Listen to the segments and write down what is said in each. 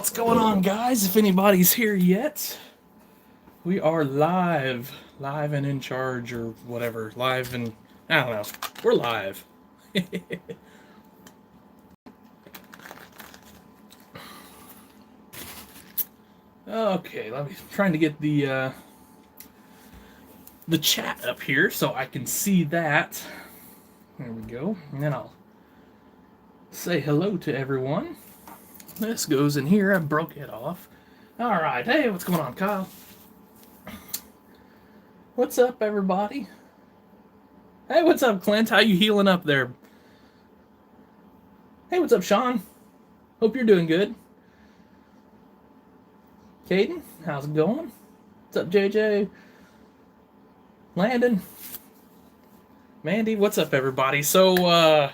What's going on, guys? If anybody's here yet, we are live and in charge, or whatever. Live and I don't know. We're live. Okay, trying to get the chat up here so I can see that. There we go. And then I'll say hello to everyone. This goes in here. I broke it off. All right. Hey, what's going on, Kyle? What's up, everybody? Hey, what's up, Clint? How you healing up there? Hey, what's up, Sean? Hope you're doing good. Caden, how's it going? What's up, JJ? Landon? Mandy, what's up, everybody? So,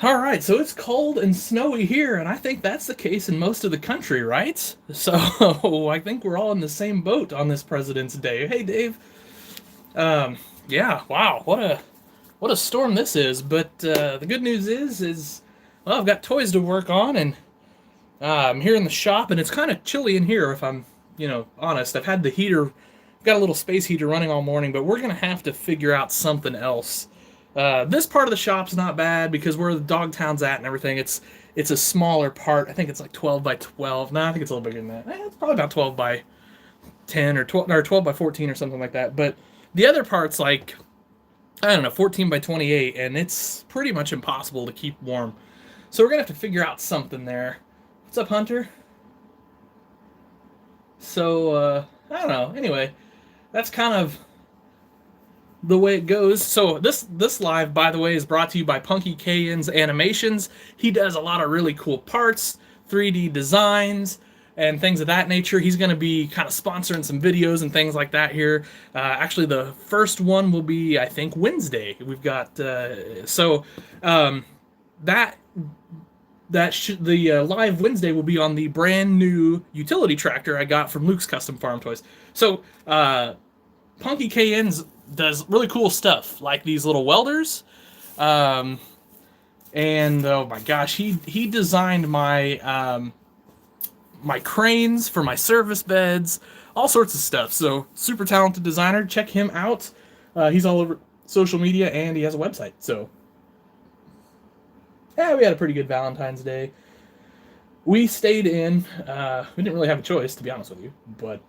all right, so it's cold and snowy here, and I think that's the case in most of the country, right? So I think we're all in the same boat on this President's Day. Hey, Dave. Yeah, wow, what a storm this is. But the good news is well, I've got toys to work on, and I'm here in the shop, and it's kind of chilly in here. If I'm, honest, I've had the heater, got a little space heater running all morning, but we're gonna have to figure out something else. This part of the shop's not bad because where the Dogtown's at and everything, it's a smaller part. I think it's like 12 by 12. No, I think it's a little bigger than that. It's probably about 12 by 10 or 12 by 14 or something like that. But the other part's like, I don't know, 14 by 28, and it's pretty much impossible to keep warm. So we're going to have to figure out something there. What's up, Hunter? So, I don't know. Anyway, that's kind of the way it goes. So this live, by the way, is brought to you by Punky KN's Animations. He does a lot of really cool parts, 3D designs, and things of that nature. He's going to be kind of sponsoring some videos and things like that here. Actually, the first one will be, I think, Wednesday. We've got the live Wednesday will be on the brand new utility tractor I got from Luke's Custom Farm Toys. So Punky KN's does really cool stuff, like these little welders, and oh my gosh, he designed my my cranes for my service beds, all sorts of stuff. So super talented designer. Check him out. He's all over social media, and he has a website. So yeah, we had a pretty good Valentine's Day. We stayed in. We didn't really have a choice, to be honest with you, but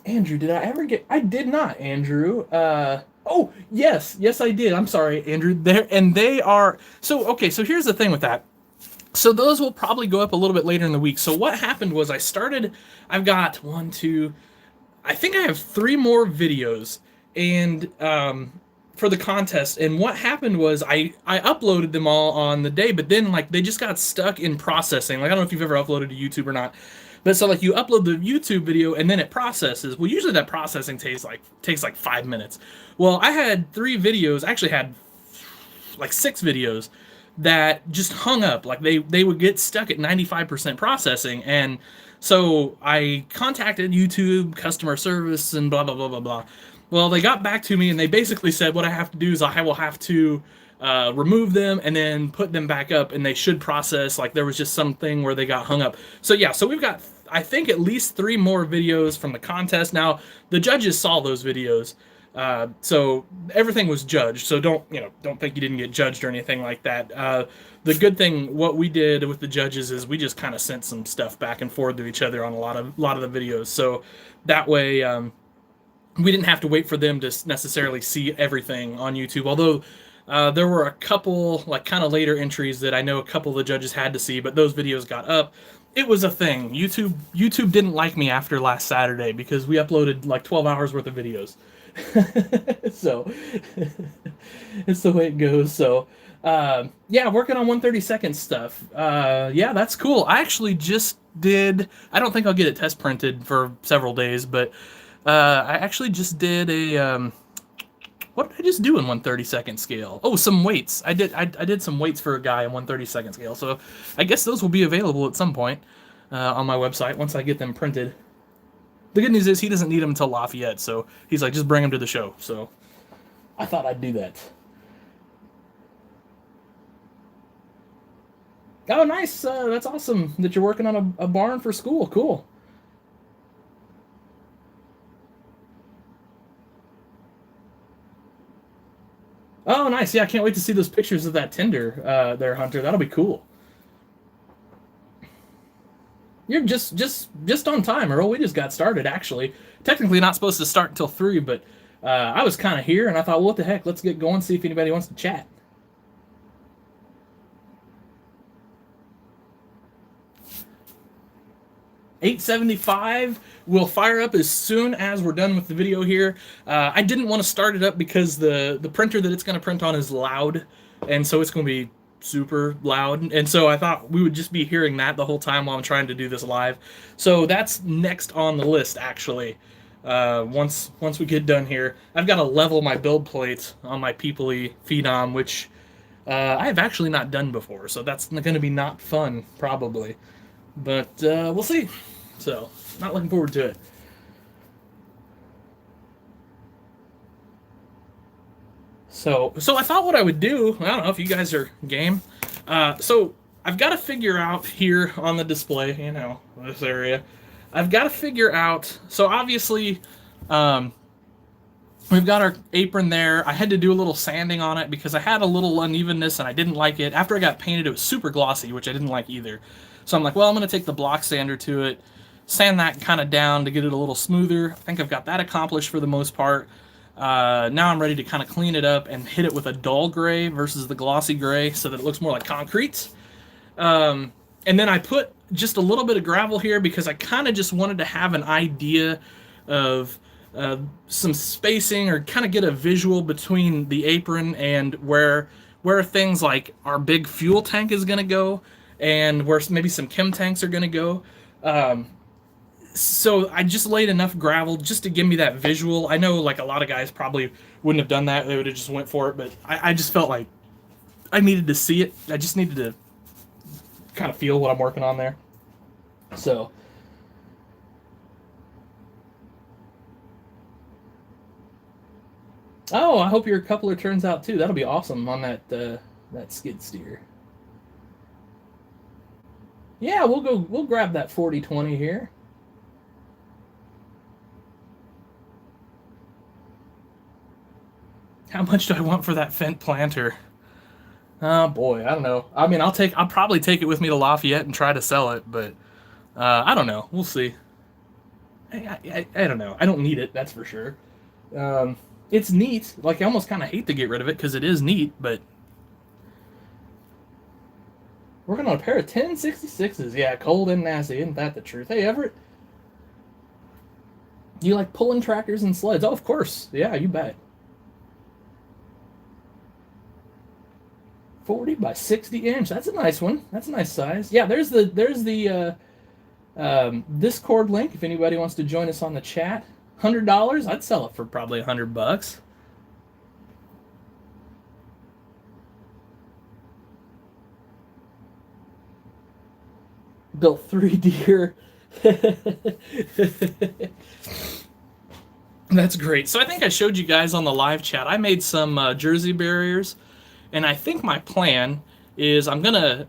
Andrew, did I ever get... I did not, Andrew. Oh, yes, I did. I'm sorry, Andrew. They are... So, okay, so here's the thing with that. So those will probably go up a little bit later in the week. So what happened was I've got I think I have 3 more videos and for the contest. And what happened was I uploaded them all on the day, but then they just got stuck in processing. I don't know if you've ever uploaded to YouTube or not. But so you upload the YouTube video and then it processes. Well, usually that processing takes like 5 minutes. Well, I had 3 videos, actually had like 6 videos that just hung up. They would get stuck at 95% processing. And so I contacted YouTube customer service and blah, blah, blah, blah, blah. Well, they got back to me and they basically said what I have to do is I will have to remove them and then put them back up, and they should process. There was just something where they got hung up. So yeah, so we've got, I think, at least 3 more videos from the contest. Now the judges saw those videos, so everything was judged. So don't think you didn't get judged or anything like that. The good thing, what we did with the judges is we just kind of sent some stuff back and forth to each other on a lot of the videos. So that way we didn't have to wait for them to necessarily see everything on YouTube. Although there were a couple kind of later entries that I know a couple of the judges had to see, but those videos got up. It was a thing. YouTube didn't like me after last Saturday because we uploaded 12 hours worth of videos. So it's the way it goes. So yeah, working on 1/32 stuff. Yeah, that's cool. I actually just did, I don't think I'll get it test printed for several days, but I actually just did a what did I just do in 1/32 scale? Oh, some weights. I did some weights for a guy in 1/32 scale. So I guess those will be available at some point on my website once I get them printed. The good news is he doesn't need them until Lafayette, so he's like, just bring them to the show. So I thought I'd do that. Oh, nice. That's awesome that you're working on a barn for school. Cool. Oh, nice. Yeah, I can't wait to see those pictures of that tinder there, Hunter. That'll be cool. You're just on time, Earl. We just got started, actually. Technically not supposed to start until 3, but I was kind of here, and I thought, well, what the heck? Let's get going, see if anybody wants to chat. 875 will fire up as soon as we're done with the video here. I didn't want to start it up because the printer that it's going to print on is loud, and so it's going to be super loud, and so I thought we would just be hearing that the whole time while I'm trying to do this live. So that's next on the list, actually. Once we get done here, I've got to level my build plates on my Peoply Phenom, which I have actually not done before, so that's going to be not fun, probably. But we'll see. So, not looking forward to it. So I thought what I would do, I don't know if you guys are game. So I've got to figure out here on the display, this area. I've got to figure out, so obviously, we've got our apron there. I had to do a little sanding on it because I had a little unevenness and I didn't like it. After I got painted, it was super glossy, which I didn't like either. So I'm like, well, I'm going to take the block sander to it, sand that kind of down to get it a little smoother. I think I've got that accomplished for the most part. Now I'm ready to kind of clean it up and hit it with a dull gray versus the glossy gray so that it looks more like concrete. And then I put just a little bit of gravel here because I kind of just wanted to have an idea of some spacing or kind of get a visual between the apron and where things like our big fuel tank is going to go and where maybe some chem tanks are going to go. So I just laid enough gravel just to give me that visual. I know like a lot of guys probably wouldn't have done that. They would have just went for it, but I just felt like I needed to see it. I just needed to kind of feel what I'm working on there. So oh, I hope your coupler turns out too. That'll be awesome on that skid steer. Yeah, we'll grab that 40/20 here. How much do I want for that Fendt planter? Oh boy, I don't know. I mean, I'll probably take it with me to Lafayette and try to sell it, but I don't know. We'll see. I don't know. I don't need it, that's for sure. It's neat. Like, I almost kind of hate to get rid of it because it is neat, but working on a pair of 1066s. Yeah, cold and nasty. Isn't that the truth? Hey, Everett, do you like pulling tractors and sleds? Oh, of course. Yeah, you bet. 40 by 60 inch. That's a nice one. That's a nice size. Yeah, there's the Discord link if anybody wants to join us on the chat. $100. I'd sell it for probably $100. Built 3 deer. That's great. So I think I showed you guys on the live chat. I made some jersey barriers. And I think my plan is I'm going to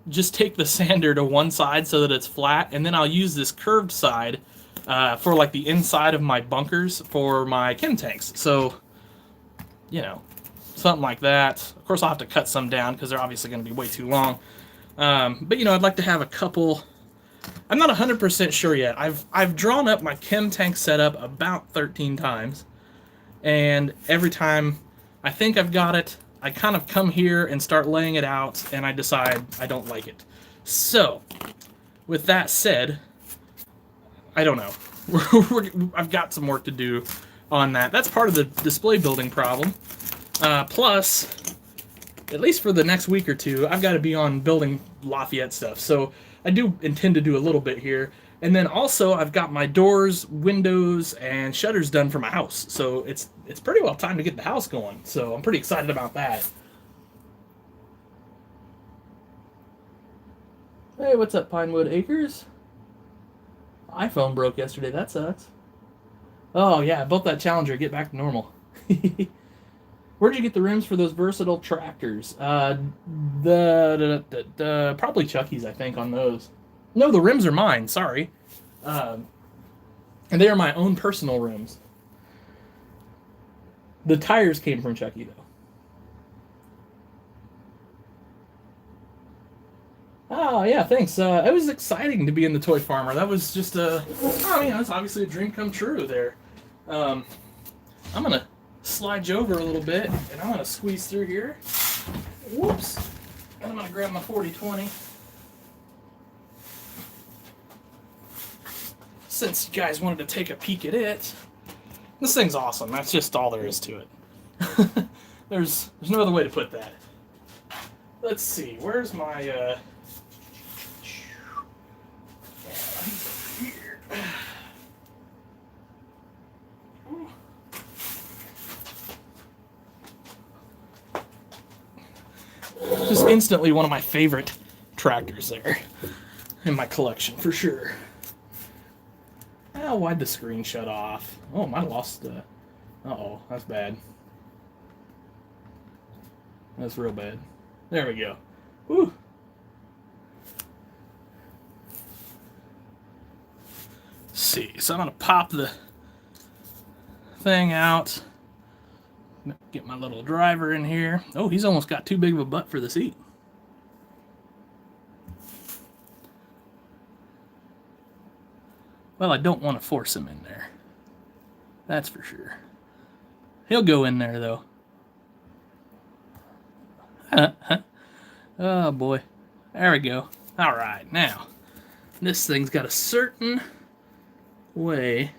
just take the sander to one side so that it's flat, and then I'll use this curved side for like the inside of my bunkers for my chem tanks. So, something like that. Of course, I'll have to cut some down because they're obviously going to be way too long. But, I'd like to have a couple. I'm not 100% sure yet. I've drawn up my chem tank setup about 13 times, and every time I think I've got it, I kind of come here and start laying it out, and I decide I don't like it. So, with that said, I don't know. I've got some work to do on that. That's part of the display building problem. Plus, at least for the next week or two, I've got to be on building Lafayette stuff. So, I do intend to do a little bit here. And then also, I've got my doors, windows, and shutters done for my house. So it's pretty well time to get the house going. So I'm pretty excited about that. Hey, what's up, Pinewood Acres? iPhone broke yesterday. That sucks. Oh, yeah, I built that Challenger. Get back to normal. Where'd you get the rims for those versatile tractors? Probably Chucky's, I think, on those. No, the rims are mine. Sorry, and they are my own personal rims. The tires came from Chucky though. Oh yeah, thanks. It was exciting to be in the Toy Farmer. That was just it's obviously a dream come true there. I'm gonna slide you over a little bit, and I'm gonna squeeze through here. Whoops! And I'm gonna grab my 4020. Since you guys wanted to take a peek at it, this thing's awesome. That's just all there is to it. there's no other way to put that. Let's see. Where's my here. Just instantly one of my favorite tractors there in my collection for sure. Oh, why'd the screen shut off? Oh, I lost. Uh-oh, that's bad. That's real bad. There we go. Woo. See, so I'm gonna pop the thing out, get my little driver in here. Oh, he's almost got too big of a butt for the seat. Well, I don't want to force him in there. That's for sure. He'll go in there though. Oh boy. There we go. All right, now this thing's got a certain way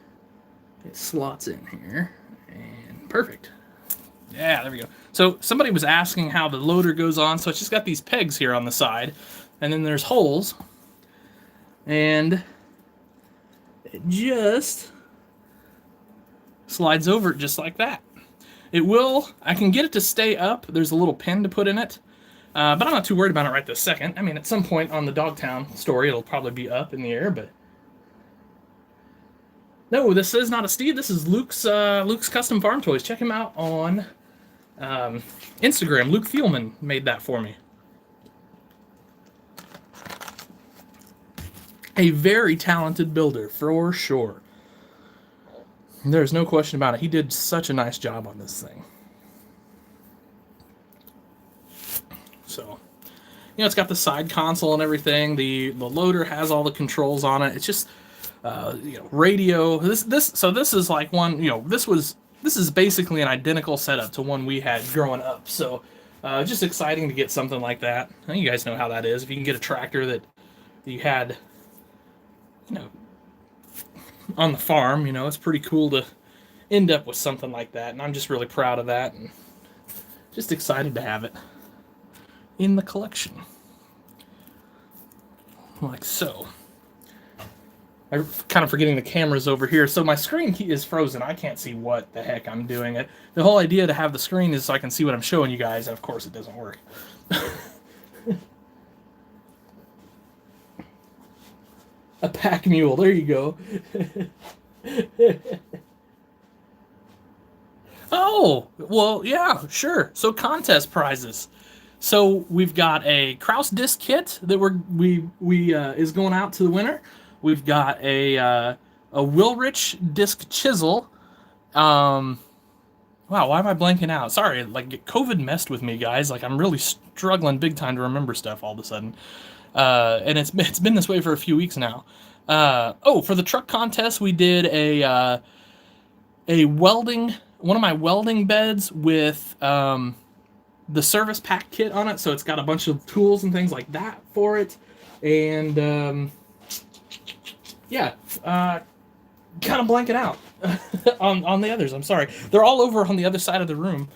it slots in here, and perfect. Yeah, there we go. So somebody was asking how the loader goes on, so it's just got these pegs here on the side, and then there's holes, and it just slides over just like that. I can get it to stay up. There's a little pin to put in it, but I'm not too worried about it right this second. I mean, at some point on the Dogtown story, it'll probably be up in the air, but no, this is not a Steve. This is Luke's Custom Farm Toys. Check him out on Instagram. Luke Thielman made that for me. A very talented builder, for sure. There's no question about it. He did such a nice job on this thing. So, it's got the side console and everything. The loader has all the controls on it. It's just radio. This is like one. This is basically an identical setup to one we had growing up. So, just exciting to get something like that. I think you guys know how that is. If you can get a tractor that you had, on the farm, it's pretty cool to end up with something like that. And I'm just really proud of that, and just excited to have it in the collection, like so. I'm kind of forgetting the camera's over here, so my screen is frozen. I can't see what the heck I'm doing. The whole idea to have the screen is so I can see what I'm showing you guys, and of course it doesn't work. A pack mule, there you go. Oh, well, yeah, sure. So contest prizes. So we've got a Kraus disc kit that is going out to the winner. We've got a Wilrich disc chisel. Wow, why am I blanking out? Sorry, COVID messed with me, guys. I'm really struggling big time to remember stuff all of a sudden. And it's been this way for a few weeks now. For the truck contest, we did a one of my welding beds with the service pack kit on it. So it's got a bunch of tools and things like that for it. And kind of blanking out on the others. I'm sorry. They're all over on the other side of the room.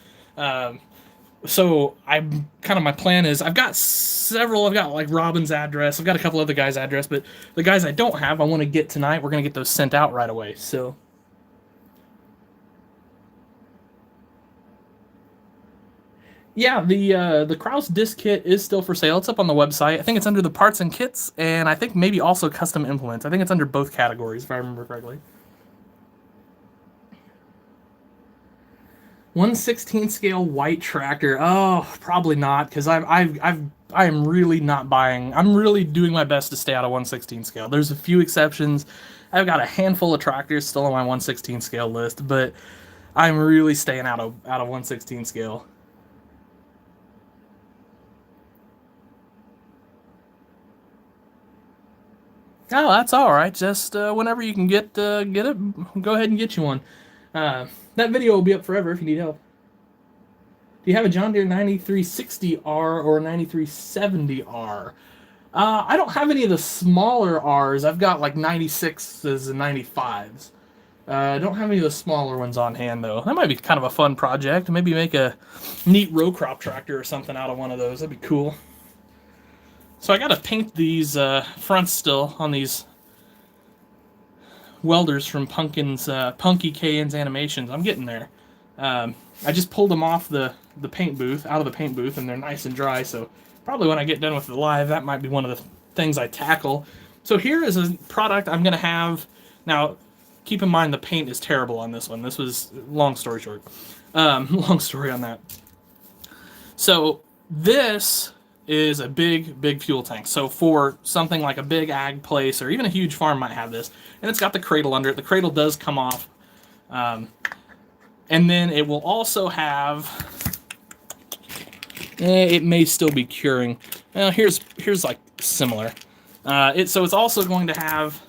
So my plan is I've got Robin's address. I've got a couple other guys' address, but the guys I don't have, I want to get tonight. We're going to get those sent out right away. So yeah, the Kraus disc kit is still for sale. It's up on the website. I think it's under the parts and kits, and I think maybe also custom implements. I think it's under both categories, if I remember correctly. 1/16 scale white tractor. Oh, probably not, because I am really not buying. I'm really doing my best to stay out of 1/16 scale. There's a few exceptions. I've got a handful of tractors still on my 1/16 scale list, but I'm really staying out of 1/16 scale. Oh, that's all right. Just whenever you can get it, go ahead and get you one. That video will be up forever if you need help. Do you have a John Deere 9360R or 9370R? I don't have any of the smaller R's. I've got like 96s and 95s. I don't have any of the smaller ones on hand, though. That might be kind of a fun project. Maybe make a neat row crop tractor or something out of one of those. That'd be cool. So I got to paint these fronts still on these welders from Punky KN's Animations. I'm getting there. I just pulled them off the paint booth, out of the paint booth, and they're nice and dry, so probably when I get done with the live, that might be one of the things I tackle. So here is a product I'm going to have. Now, keep in mind the paint is terrible on this one. This was, long story short. Long story on that. So this is a big fuel tank. So for something like a big ag place or even a huge farm might have this. And it's got the cradle under it. The cradle does come off. And then it will also have, it may still be curing. Well, here's like similar. So it's also going to have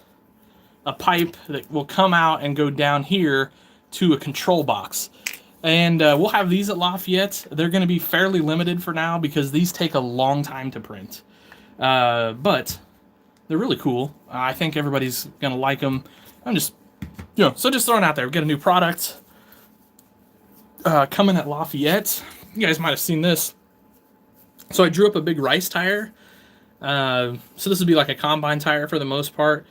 a pipe that will come out and go down here to a control box. And we'll have these at Lafayette. They're going to be fairly limited for now because these take a long time to print. But they're really cool. I think everybody's going to like them. I'm just, so just throwing it out there. We've got a new product coming at Lafayette. You guys might have seen this. So I drew up a big rice tire. So this would be like a combine tire for the most part.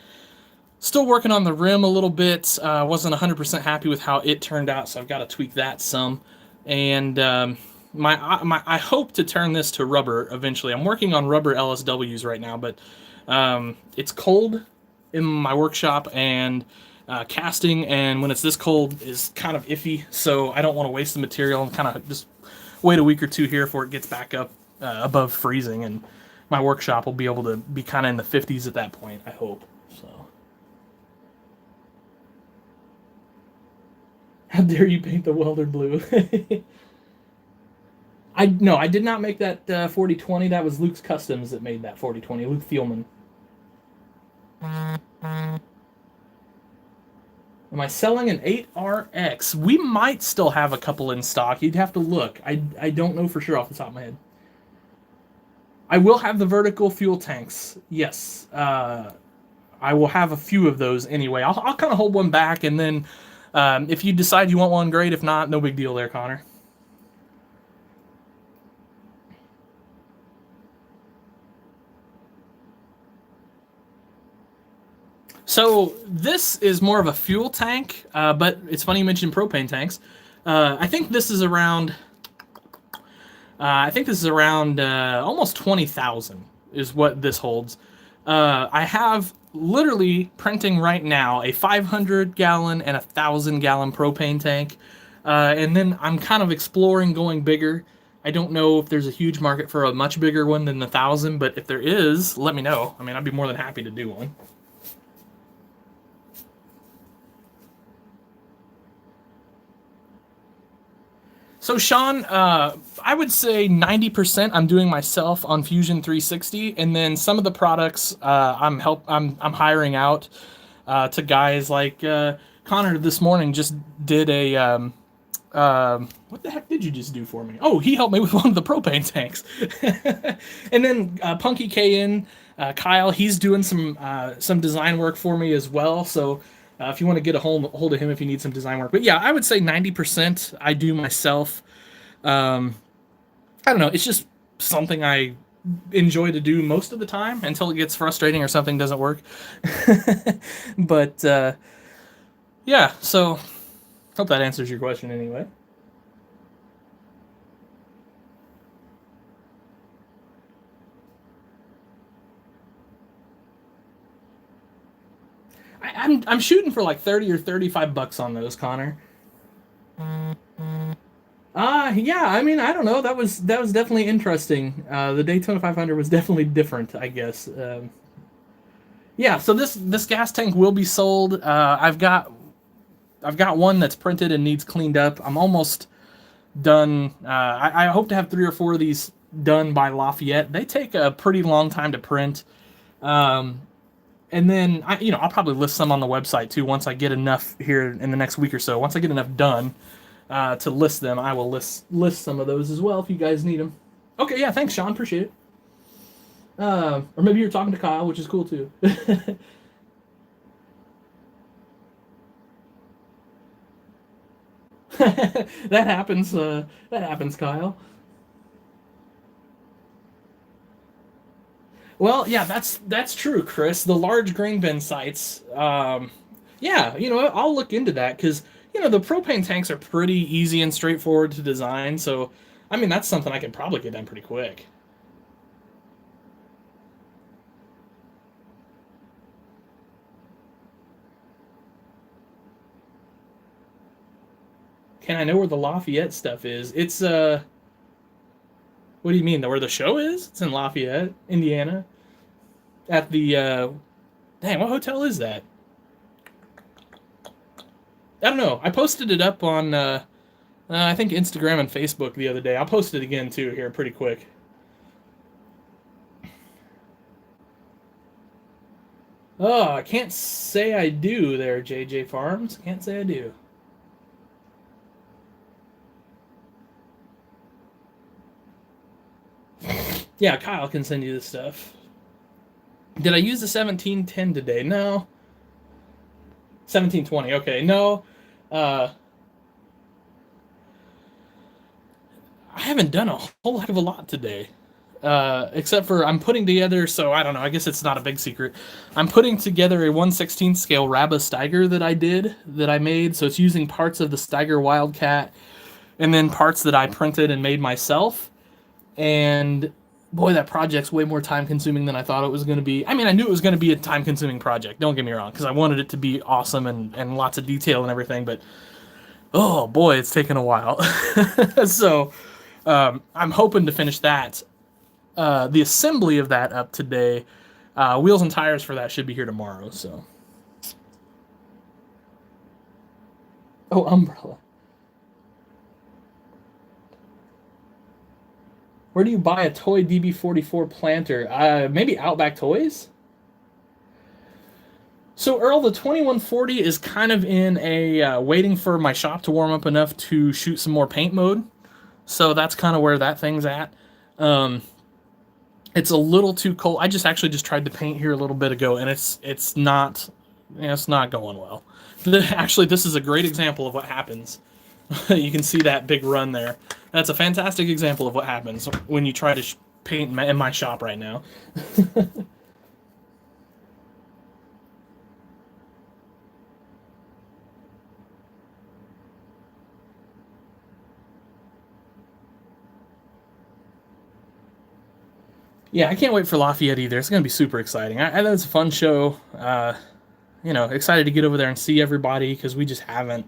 Still working on the rim a little bit. Wasn't 100% happy with how it turned out, so I've got to tweak that some. And I hope to turn this to rubber eventually. I'm working on rubber LSWs right now, but it's cold in my workshop, and casting, and when it's this cold, is kind of iffy, so I don't want to waste the material and kind of just wait a week or two here before it gets back up above freezing, and my workshop will be able to be kind of in the 50s at that point, I hope. So, how dare you paint the welder blue? I did not make that 4020. That was Luke's Customs that made that 4020. Luke Thielman. Am I selling an 8RX? We might still have a couple in stock. You'd have to look. I don't know for sure off the top of my head. I will have the vertical fuel tanks. Yes. I will have a few of those anyway. I'll kind of hold one back, and then if you decide you want one, great. If not, no big deal there, Connor. So this is more of a fuel tank, but it's funny you mentioned propane tanks. I think this is around. Almost 20,000 is what this holds. I have literally printing right now a 500-gallon and a 1,000-gallon propane tank, and then I'm kind of exploring going bigger. I don't know if there's a huge market for a much bigger one than the 1,000, but if there is, let me know. I mean, I'd be more than happy to do one. So Sean, I would say 90% I'm doing myself on Fusion 360, and then some of the products I'm hiring out to guys like Connor this morning just did a what the heck did you just do for me? Oh, he helped me with one of the propane tanks. And then Punky KN, Kyle, he's doing some design work for me as well. So if you want to get a hold of him if you need some design work. But yeah, I would say 90% I do myself. I don't know. It's just something I enjoy to do most of the time until it gets frustrating or something doesn't work. But yeah, so hope that answers your question anyway. I'm shooting for like 30 or $35 on those, Connor. Yeah. I mean, I don't know. That was definitely interesting. The Daytona 500 was definitely different, I guess. Yeah. So this gas tank will be sold. I've got one that's printed and needs cleaned up. I'm almost done. I hope to have 3 or 4 of these done by Lafayette. They take a pretty long time to print. Um, and then I'll probably list some on the website too once I get enough here in the next week or so. Once I get enough done to list them, I will list some of those as well if you guys need them. Okay, yeah, thanks, Sean. Appreciate it. Or maybe you're talking to Kyle, which is cool too. that happens. That happens, Kyle. Well, yeah, that's true, Chris. The large grain bin sites. Yeah, I'll look into that because the propane tanks are pretty easy and straightforward to design. So, I mean, that's something I could probably get done pretty quick. Can I know where the Lafayette stuff is? It's what do you mean? Where the show is? It's in Lafayette, Indiana, at the dang, what hotel is that? I don't know. I posted it up on I think Instagram and Facebook the other day. I'll post it again too here pretty quick. Oh, I can't say I do there, JJ Farms. Can't say I do. Yeah, Kyle can send you the stuff. Did I use the 1710 today? No. 1720. Okay, no. Uh, I haven't done a whole heck of a lot today. Except for I'm putting together, so I don't know, I guess it's not a big secret. I'm putting together a 1/16 scale Rabba Steiger that I made. So it's using parts of the Steiger Wildcat and then parts that I printed and made myself. And boy, that project's way more time consuming than I thought it was going to be. I mean, I knew it was going to be a time consuming project, don't get me wrong, because I wanted it to be awesome and lots of detail and everything, but oh boy, it's taken a while. So I'm hoping to finish that. The assembly of that up today. Wheels and tires for that should be here tomorrow. So, oh, umbrella. Where do you buy a toy DB44 planter? Maybe Outback Toys. So Earl, the 2140 is kind of in a waiting for my shop to warm up enough to shoot some more paint mode. So that's kind of where that thing's at. Um, it's a little too cold. I just actually just tried to paint here a little bit ago, and it's not it's not going well. Actually, this is a great example of what happens. You can see that big run there. That's a fantastic example of what happens when you try to paint in my shop right now. Yeah, I can't wait for Lafayette either. It's going to be super exciting. I know it's a fun show. Excited to get over there and see everybody because we just haven't,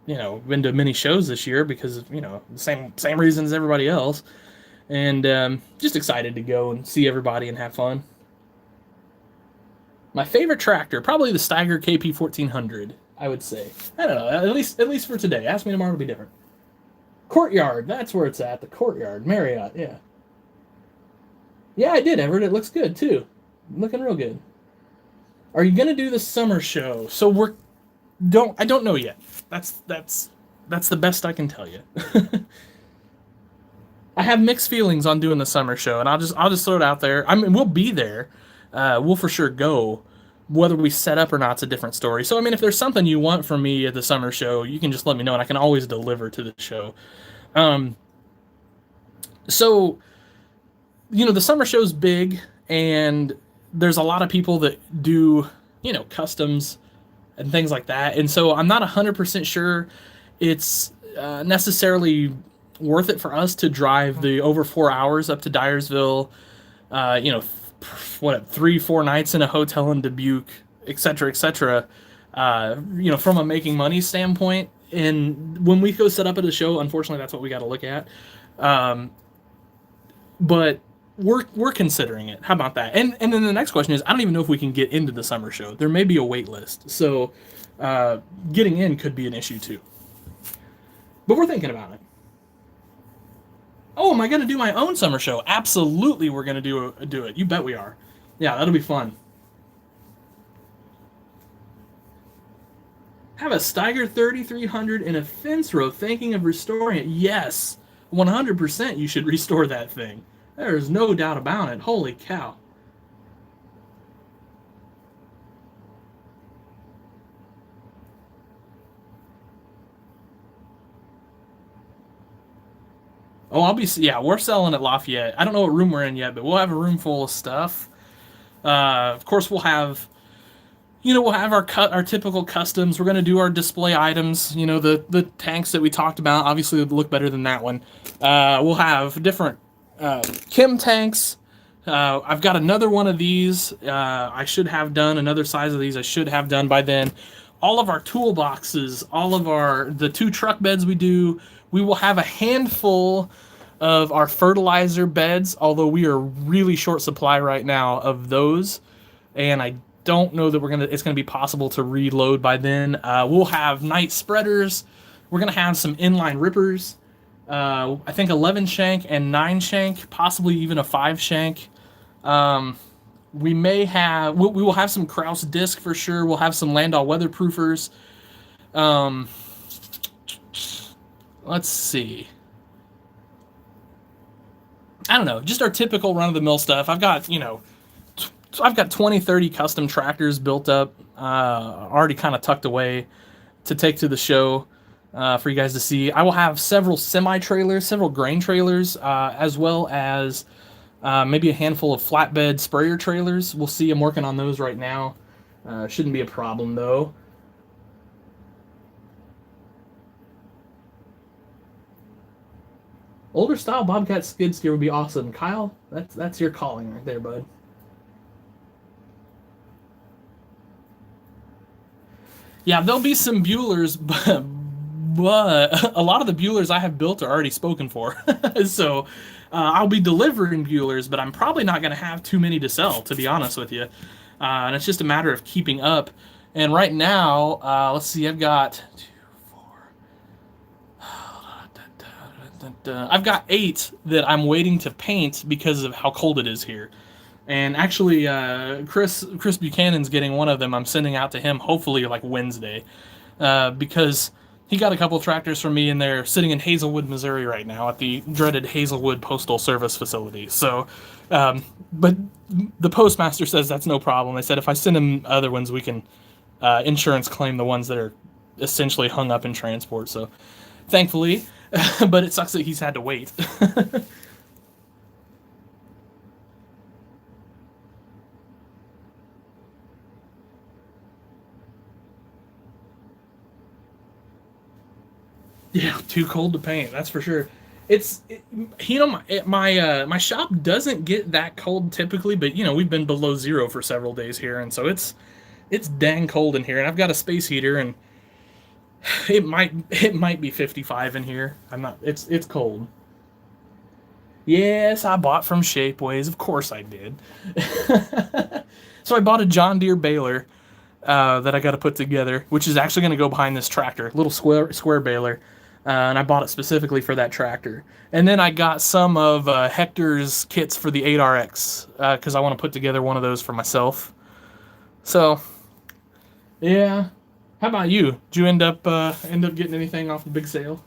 been to many shows this year because of, the same reasons as everybody else. And just excited to go and see everybody and have fun. My favorite tractor, probably the Steiger KP 1400. I would say. I don't know. At least for today. Ask me tomorrow, it'll be different. Courtyard. That's where it's at. The Courtyard Marriott. Yeah. Yeah, I did, Everett. It looks good too. Looking real good. Are you gonna do the summer show? So I don't know yet. That's the best I can tell you. I have mixed feelings on doing the summer show, and I'll just throw it out there. I mean, we'll be there. We'll for sure go. Whether we set up or not's a different story. So I mean, if there's something you want from me at the summer show, you can just let me know, and I can always deliver to the show. Um, so the summer show's big, and there's a lot of people that do customs and things like that, and so I'm not 100% sure it's necessarily worth it for us to drive the over 4 hours up to Dyersville. What 3-4 nights in a hotel in Dubuque, etc., etc. From a making money standpoint, and when we go set up at a show, unfortunately, that's what we got to look at. Um, but we're considering it. How about that? And then the next question is, I don't even know if we can get into the summer show. There may be a wait list, so getting in could be an issue too. But we're thinking about it. Oh, am I going to do my own summer show? Absolutely, we're going to do it. You bet we are. Yeah, that'll be fun. Have a Steiger 3300 in a fence row, thinking of restoring it. Yes, 100% you should restore that thing. There's no doubt about it. Holy cow. Oh, yeah, we're selling at Lafayette. I don't know what room we're in yet, but we'll have a room full of stuff. Of course, we'll have our typical customs. We're gonna do our display items. The tanks that we talked about. Obviously, would look better than that one. We'll have different chem tanks. I've got another one of these. I should have done another size of these. I should have done by then. All of our toolboxes, all of the 2 truck beds we do. We will have a handful of our fertilizer beds, although we are really short supply right now of those, and I don't know that it's gonna be possible to reload by then. We'll have night spreaders. We're gonna have some inline rippers. I think 11 shank and 9 shank, possibly even a 5 shank. We will have some Kraus disc for sure. We'll have some Landau weatherproofers. Let's see. I don't know, just our typical run-of-the-mill stuff. I've got 20, 30 custom tractors built up, already kind of tucked away to take to the show for you guys to see. I will have several semi-trailers, several grain trailers, as well as maybe a handful of flatbed sprayer trailers. We'll see. I'm working on those right now. Shouldn't be a problem, though. Older style Bobcat skid steer would be awesome. Kyle, that's your calling right there, bud. Yeah, there'll be some Buellers, but a lot of the Buellers I have built are already spoken for. So I'll be delivering Buellers, but I'm probably not going to have too many to sell, to be honest with you. And it's just a matter of keeping up. And right now, let's see, I've got 4. I've got 8 that I'm waiting to paint because of how cold it is here. And actually, Chris Buchanan's getting one of them. I'm sending out to him hopefully like Wednesday, because he got a couple tractors from me, and they're sitting in Hazelwood, Missouri right now at the dreaded Hazelwood Postal Service facility. So, but the postmaster says that's no problem. They said if I send him other ones, we can insurance claim the ones that are essentially hung up in transport. So, thankfully. But it sucks that he's had to wait. Yeah, too cold to paint. That's for sure. My shop doesn't get that cold typically, but we've been below 0 for several days here, and so it's dang cold in here. And I've got a space heater, and it might be 55 in here. I'm not. It's cold. Yes, I bought from Shapeways. Of course I did. So I bought a John Deere baler that I got to put together, which is actually going to go behind this tractor, little square baler, and I bought it specifically for that tractor. And then I got some of Hector's kits for the 8RX because I want to put together one of those for myself. So, yeah. How about you? Did you end up getting anything off the big sale?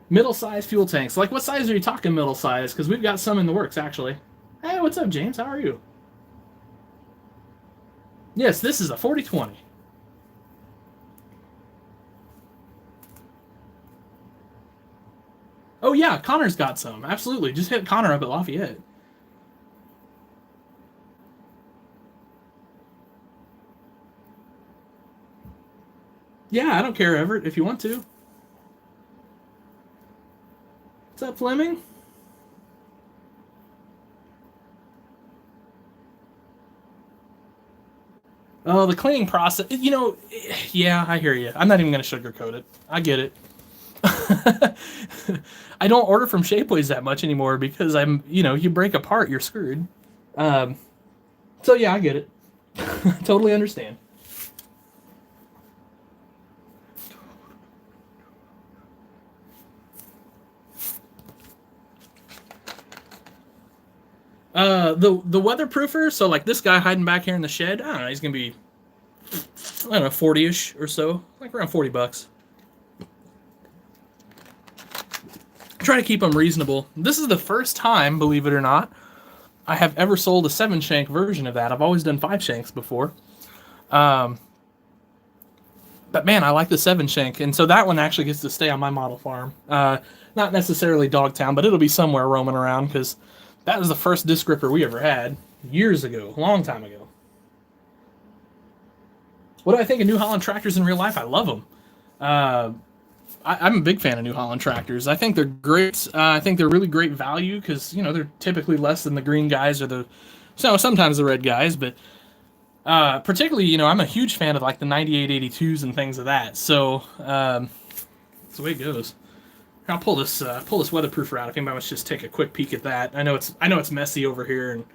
Middle size fuel tanks. Like, what size are you talking middle size? Because we've got some in the works, actually. Hey, what's up, James? How are you? Yes, this is a 4020. Oh, yeah, Connor's got some. Absolutely. Just hit Connor up at Lafayette. Yeah, I don't care, Everett, if you want to. What's up, Fleming? Oh, the cleaning process. Yeah, I hear you. I'm not even gonna sugarcoat it. I get it. I don't order from Shapeways that much anymore because you break apart, you're screwed. Um, so yeah, I get it. Totally understand. The weatherproofer. So like this guy hiding back here in the shed. I don't know. He's gonna be, I don't know, 40ish or so, like around $40. Try to keep them reasonable. This is the first time, believe it or not, I have ever sold a 7 shank version of that. I've always done 5 shanks before. Um, but man, I like the 7 shank, and so that one actually gets to stay on my model farm. Not necessarily Dogtown, but it'll be somewhere roaming around because that was the first disc gripper we ever had years ago, a long time ago. What do I think of New Holland tractors in real life? I love them. Uh, I'm a big fan of New Holland tractors. I think they're great. I think they're really great value because they're typically less than the green guys or sometimes the red guys, but particularly I'm a huge fan of like the 9882s and things of that. So that's the way it goes. I'll pull this weatherproofer out if anybody wants to just take a quick peek at that. I know it's messy over here and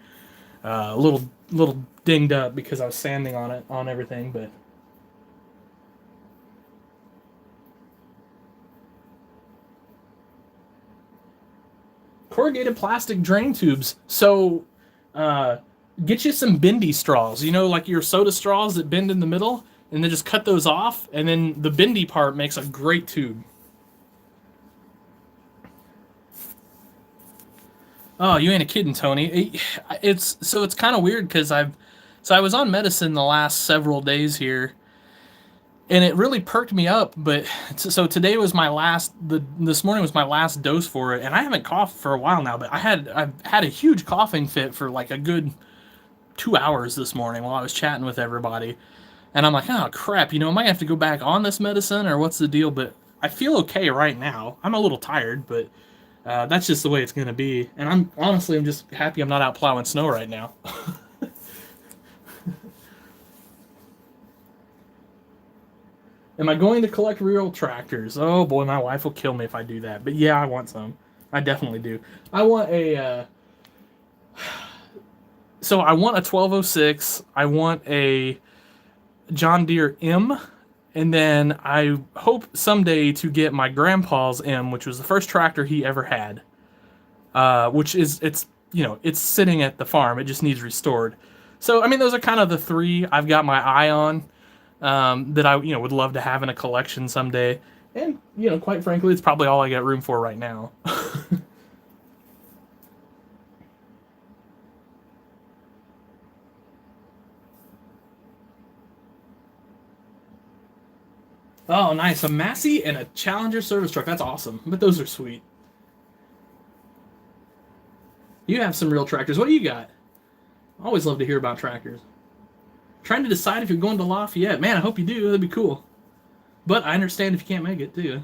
a little dinged up because I was sanding on everything, but. Corrugated plastic drain tubes. So, get you some bendy straws. Like your soda straws that bend in the middle, and then just cut those off, and then the bendy part makes a great tube. Oh, you ain't a kidding, Tony. It's kind of weird because I was on medicine the last several days here, and it really perked me up. But so today was this morning was my last dose for it, and I haven't coughed for a while now. But I've had a huge coughing fit for like a good 2 hours this morning while I was chatting with everybody, and I'm like, oh crap, am I gonna have to go back on this medicine or what's the deal? But I feel okay right now. I'm a little tired, but that's just the way it's gonna be. And I'm just happy I'm not out plowing snow right now. Am I going to collect real tractors? Oh boy, my wife will kill me if I do that. But yeah, I want some. I definitely do. I want I want a 1206. I want a John Deere M, and then I hope someday to get my grandpa's M, which was the first tractor he ever had. Which is it's sitting at the farm. It just needs restored. So I mean, those are kind of the three I've got my eye on. That I would love to have in a collection someday. And quite frankly, it's probably all I got room for right now. Oh, nice. A Massey and a Challenger service truck. That's awesome. But those are sweet. You have some real tractors. What do you got? I always love to hear about tractors. Trying to decide if you're going to Lafayette. Man, I hope you do. That'd be cool. But I understand if you can't make it, too.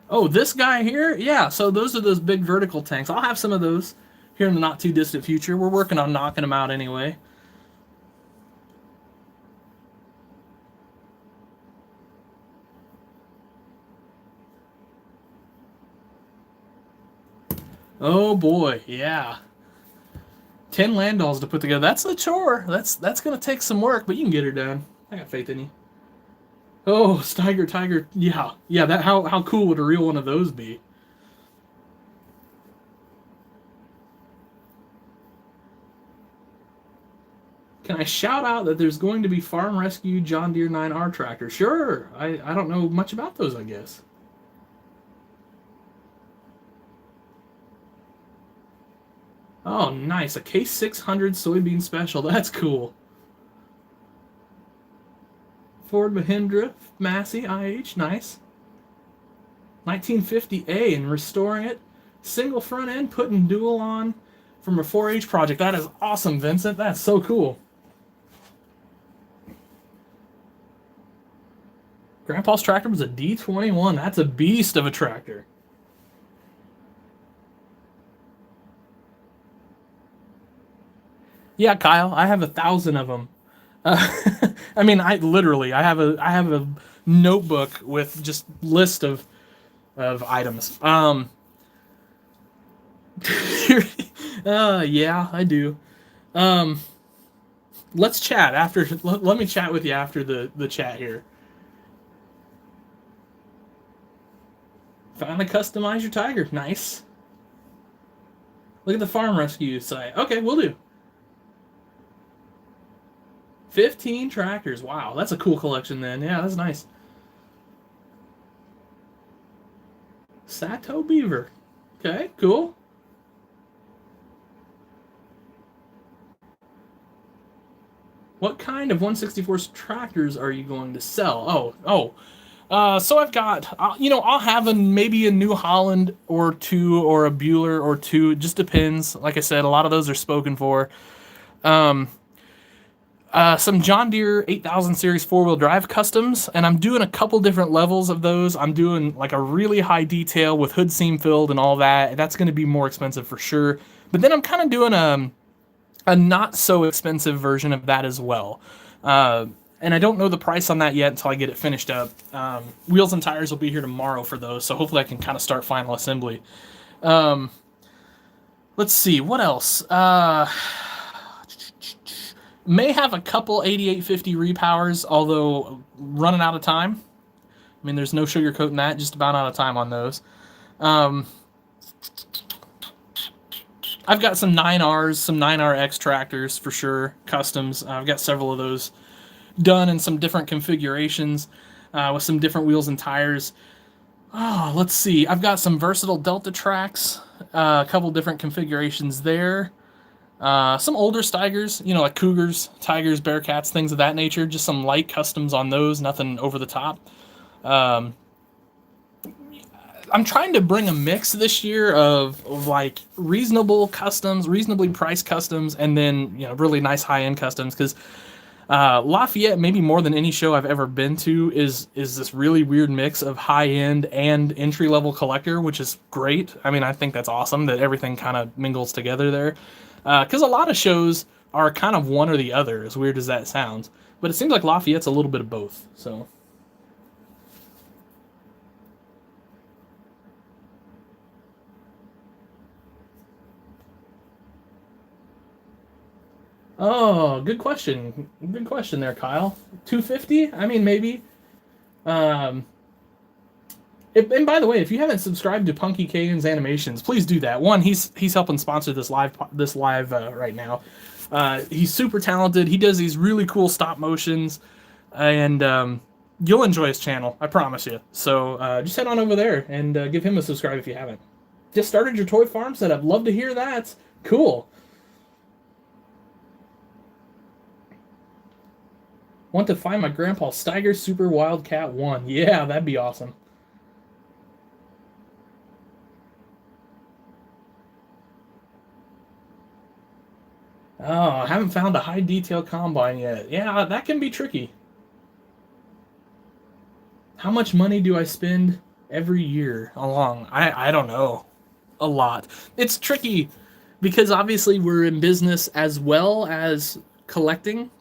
Oh, this guy here? Yeah, so those are those big vertical tanks. I'll have some of those here in the not too distant future. We're working on knocking them out anyway. Oh boy, yeah. 10 land dolls to put together. That's a chore. That's gonna take some work, but you can get her done. I got faith in you. Oh, Steiger Tiger. Yeah. Yeah, that how cool would a real one of those be? Can I shout out that there's going to be Farm Rescue John Deere 9R tractor? Sure. I don't know much about those, I guess. Oh, nice. A K600 soybean special. That's cool. Ford Mahindra Massey IH. Nice. 1950A and restoring it. Single front end, putting dual on from a 4H project. That is awesome, Vincent. That's so cool. Grandpa's tractor was a D21. That's a beast of a tractor. Yeah, Kyle, I have 1,000 of them. I mean, I have a notebook with just list of items. Yeah, I do. Um, let's chat after. Let me chat with you after the chat here. Finally customize your tiger. Nice. Look at the farm rescue site. Okay, we'll do. 15 tractors. Wow, that's a cool collection then. Yeah, that's nice. Sato Beaver. Okay, cool. What kind of 164 tractors are you going to sell? So I've got, I'll have maybe a New Holland or two, or a Bueller or two. It just depends. Like I said, a lot of those are spoken for. Um, some John Deere 8000 series four-wheel drive customs, and I'm doing a couple different levels of those. I'm doing like a really high detail with hood seam filled and all that. That's going to be more expensive for sure. But then I'm kind of doing a not so expensive version of that as well. Uh, and I don't know the price on that yet until I get it finished up. Wheels and tires will be here tomorrow for those, so hopefully I can kind of start final assembly. Um, let's see, what else? May have a couple 8850 repowers, although running out of time. I mean, there's no sugarcoating that, just about out of time on those. Um, I've got some 9Rs, some 9RX tractors for sure, customs. I've got several of those done in some different configurations with some different wheels and tires. Oh, let's see. I've got some versatile Delta tracks, a couple different configurations there. Some older Steigers, like Cougars, Tigers, Bearcats, things of that nature. Just some light customs on those, nothing over the top. Um, I'm trying to bring a mix this year of like reasonable customs, reasonably priced customs, and then really nice high end customs. Because Lafayette, maybe more than any show I've ever been to, is this really weird mix of high end and entry level collector, which is great. I mean, I think that's awesome that everything kind of mingles together there. Because a lot of shows are kind of one or the other, as weird as that sounds. But it seems like Lafayette's a little bit of both. So. Oh, good question. Good question there, Kyle. 250? I mean, maybe. Um, and by the way, if you haven't subscribed to Punky Kagan's animations, please do that. One, he's helping sponsor this live right now. He's super talented. He does these really cool stop motions, and you'll enjoy his channel. I promise you. So just head on over there and give him a subscribe if you haven't. Just started your toy farm setup. Love to hear that. Cool. Want to find my grandpa Steiger Super Wildcat 1. Yeah, that'd be awesome. Oh, I haven't found a high detail combine yet. Yeah, that can be tricky. How much money do I spend every year along? I don't know. A lot. It's tricky because obviously we're in business as well as collecting.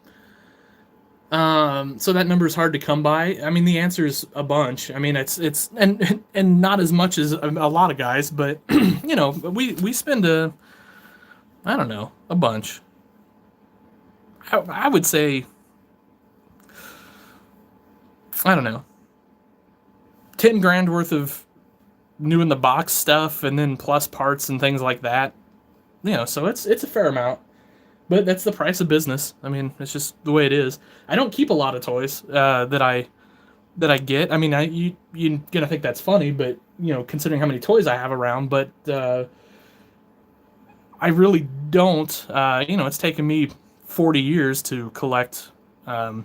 So that number is hard to come by. I mean, the answer is a bunch. I mean, it's and not as much as a lot of guys, but we spend I don't know, a bunch. I would say, I don't know, 10 grand worth of new in the box stuff, and then plus parts and things like that. So it's a fair amount. But that's the price of business. I mean, it's just the way it is. I don't keep a lot of toys that I get. I mean, you're gonna think that's funny, but considering how many toys I have around, but I really don't. It's taken me 40 years to collect, to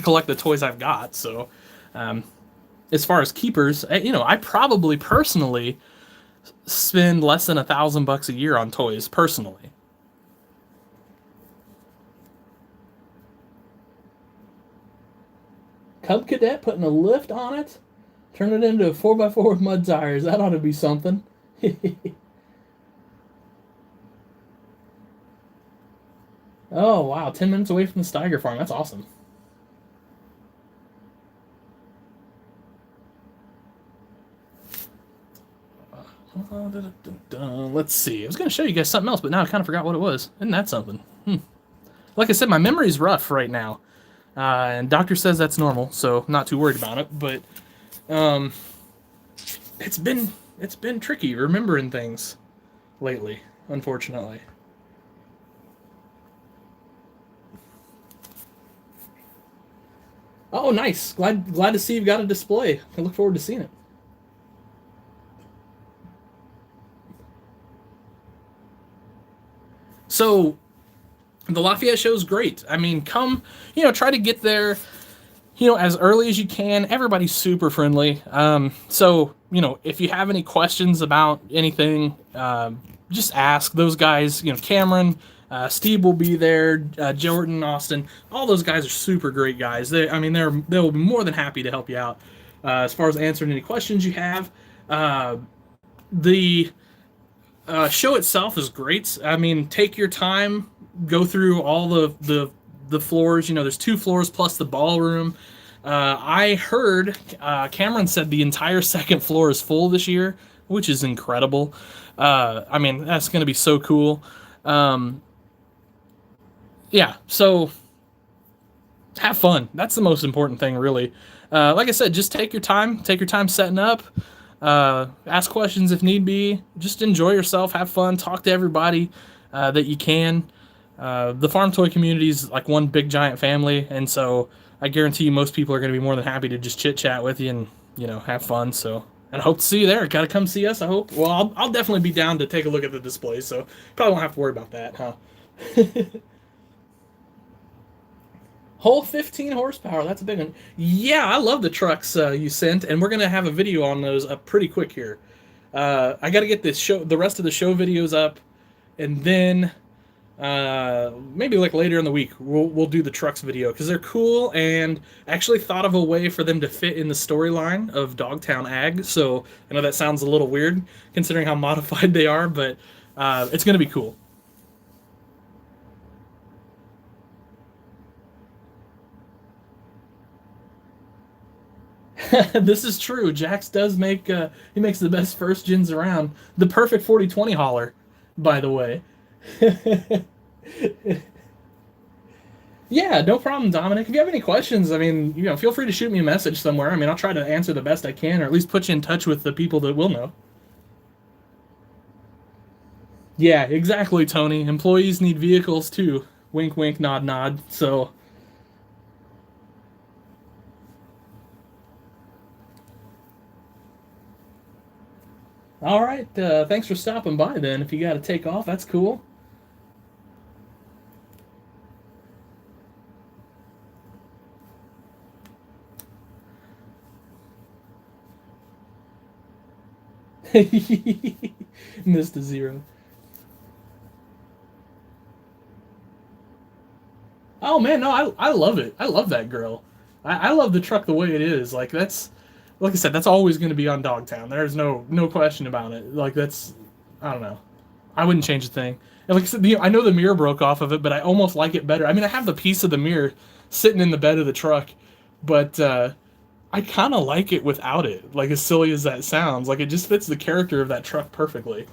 collect the toys I've got. So, as far as keepers, I probably personally spend less than $1,000 a year on toys personally. Cub Cadet putting a lift on it, turn it into a 4x4 with mud tires. That ought to be something. Oh wow, 10 minutes away from the Steiger farm. That's awesome. Let's see. I was gonna show you guys something else, but now I kind of forgot what it was. Isn't that something? Like I said, my memory's rough right now, and doctor says that's normal, so not too worried about it. But um, it's been tricky remembering things lately, unfortunately. Oh, nice. Glad to see you've got a display. I look forward to seeing it. So the Lafayette show is great. I mean, come, try to get there, as early as you can. Everybody's super friendly. So, if you have any questions about anything, just ask those guys. Cameron, Steve will be there. Jordan, Austin, all those guys are super great guys. They'll be more than happy to help you out as far as answering any questions you have. The show itself is great. I mean, take your time, go through all the floors. There's 2 floors plus the ballroom. I heard Cameron said the entire second floor is full this year, which is incredible. That's going to be so cool. Yeah, so have fun. That's the most important thing, really. Like I said, just take your time. Take your time setting up. Ask questions if need be. Just enjoy yourself. Have fun. Talk to everybody that you can. The farm toy community is like one big giant family, and so I guarantee you most people are going to be more than happy to just chit chat with you and have fun. So, and I hope to see you there. Got to come see us. I hope. Well, I'll definitely be down to take a look at the display. So probably won't have to worry about that, huh? Whole 15 horsepower. That's a big one. Yeah, I love the trucks you sent, and we're gonna have a video on those up pretty quick here. I got to get the rest of the show videos up, and then maybe like later in the week we'll do the trucks video because they're cool, and I actually thought of a way for them to fit in the storyline of Dogtown Ag. So I know that sounds a little weird considering how modified they are, but it's gonna be cool. This is true. Jax does make he makes the best first gens around. The perfect 4020 hauler, by the way. Yeah, no problem, Dominic. If you have any questions, feel free to shoot me a message somewhere. I'll try to answer the best I can, or at least put you in touch with the people that will know. Yeah, exactly, Tony. Employees need vehicles too. Wink, wink, nod, nod. So, all right. Thanks for stopping by. Then, if you got to take off, that's cool. Missed a zero. Oh man, no, I love it. I love that girl. I love the truck the way it is. Like I said, that's always going to be on Dogtown. There's no question about it. Like that's, I don't know. I wouldn't change a thing. And like I said, I know the mirror broke off of it, but I almost like it better. I have the piece of the mirror sitting in the bed of the truck, but I kind of like it without it. Like as silly as that sounds, like it just fits the character of that truck perfectly.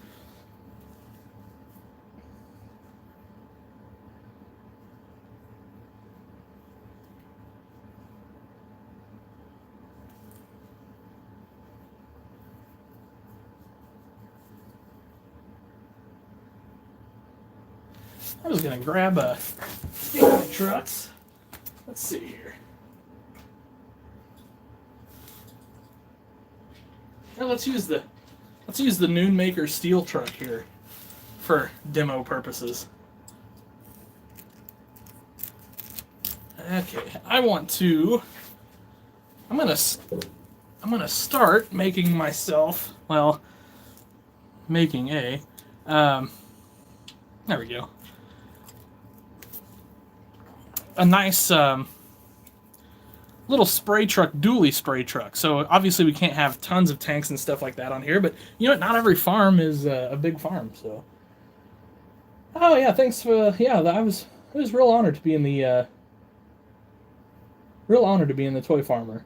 I was gonna grab speaking of trucks. Let's see here. Now let's use the Noonmaker steel truck here for demo purposes. Okay, I want to. I'm gonna I'm gonna start making myself. Well, making a. Um, there we go. A nice little spray truck, dually spray truck. So obviously we can't have tons of tanks and stuff like that on here, but you know what? Not every farm is a big farm. So, oh yeah, thanks for yeah. it was real honor to be in the real honor to be in the Toy Farmer.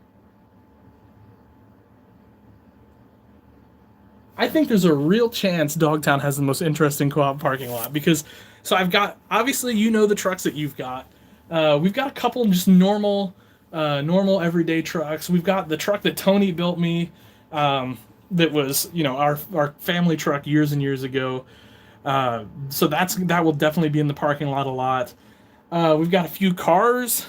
I think there's a real chance Dogtown has the most interesting co-op parking lot because so I've got obviously the trucks that you've got. We've got a couple just normal everyday trucks. We've got the truck that Tony built me, that was our family truck years and years ago. So that will definitely be in the parking lot a lot. We've got a few cars,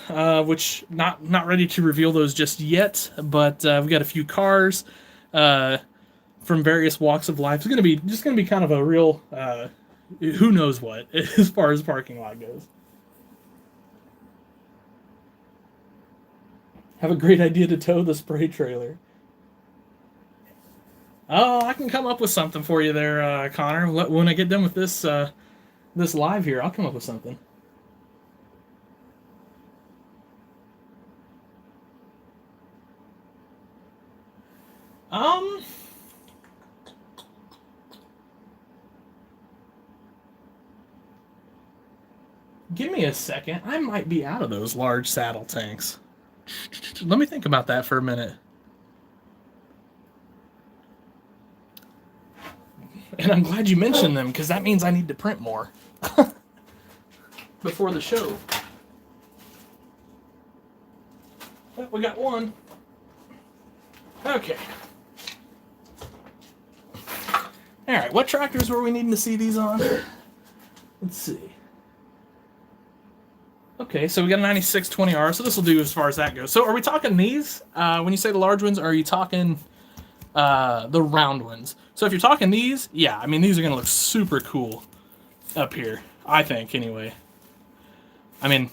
which not ready to reveal those just yet, but we've got a few cars from various walks of life. It's gonna be kind of a real who knows what as far as parking lot goes. Have a great idea to tow the spray trailer. Oh, I can come up with something for you there, Connor. When I get done with this live here, I'll come up with something. Um, Give me a second. I might be out of those large saddle tanks. Let me think about that for a minute. And I'm glad you mentioned them because that means I need to print more before the show. Oh, we got one. Okay. All right, what tractors were we needing to see these on? Let's see. Okay, so we got a 9620R, so this will do as far as that goes. So are we talking these? When you say the large ones, are you talking the round ones? So if you're talking these, yeah, I mean, these are going to look super cool up here, I think, anyway. I mean,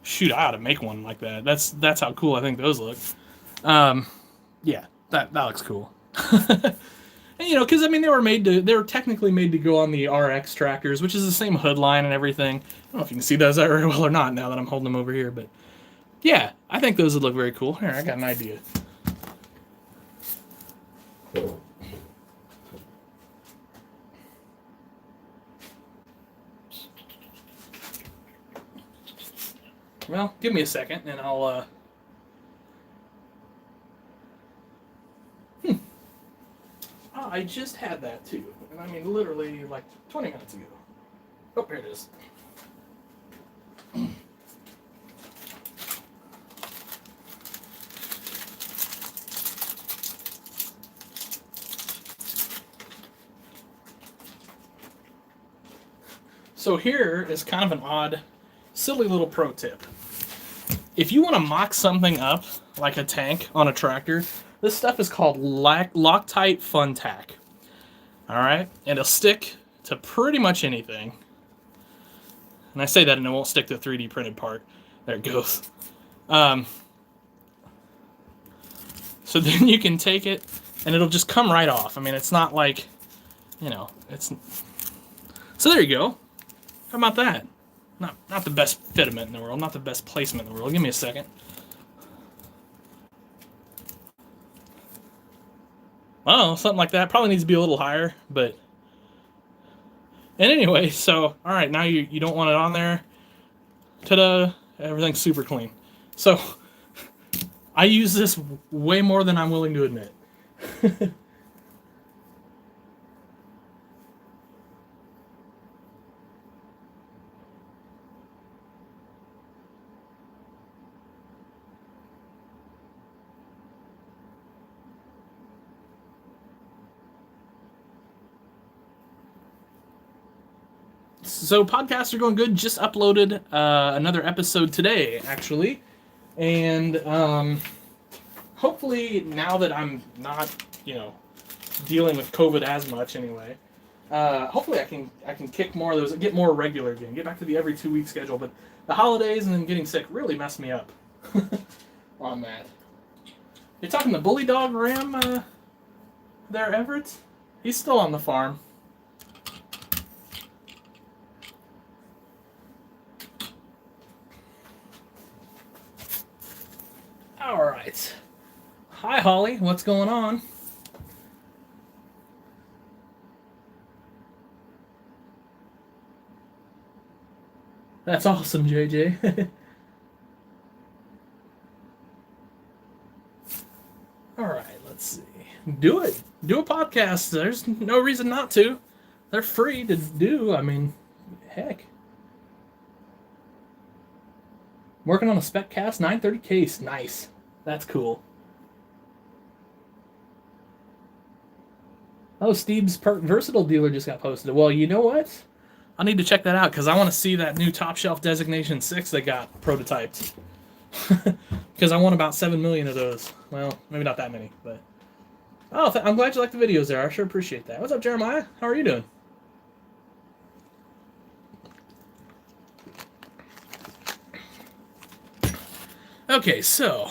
shoot, I ought to make one like that. That's how cool I think those look. Yeah, that looks cool. And, because I mean they were technically made to go on the RX tractors, which is the same hood line and everything. I don't know if you can see those very well or not now that I'm holding them over here, but yeah, I think those would look very cool. Here, I got an idea. Well, give me a second and I'll I just had that too. And I mean literally like 20 minutes ago. Oh, here it is. So here is kind of an odd, silly little pro tip. If you want to mock something up, like a tank on a tractor, this stuff is called Loctite Fun Tack. Alright? And it'll stick to pretty much anything. And I say that and it won't stick to the 3D printed part. There it goes. So then you can take it and it'll just come right off. I mean, it's not like, it's... So there you go. How about that? Not the best fitment in the world, not the best placement in the world. Give me a second. Oh, something like that. Probably needs to be a little higher, but... And anyway, so, alright, now you don't want it on there. Ta-da! Everything's super clean. So, I use this way more than I'm willing to admit. So podcasts are going good. Just uploaded another episode today, actually, and hopefully now that I'm not, dealing with COVID as much anyway, hopefully I can kick more of those, get more regular again, get back to the every 2 week schedule. But the holidays and then getting sick really messed me up on that. You're talking the bully dog Ram there, Everett? He's still on the farm. All right. Hi, Holly. What's going on? That's awesome, JJ. All right, let's see. Do it. Do a podcast. There's no reason not to. They're free to do. I mean, heck. Working on a spec cast 930 case. Nice. That's cool. Oh, Steve's versatile dealer just got posted. Well, you know what? I need to check that out because I want to see that new top shelf designation 6 they got prototyped. Because I want about 7 million of those. Well, maybe not that many, but oh, I'm glad you like the videos there. I sure appreciate that. What's up, Jeremiah? How are you doing? Okay, so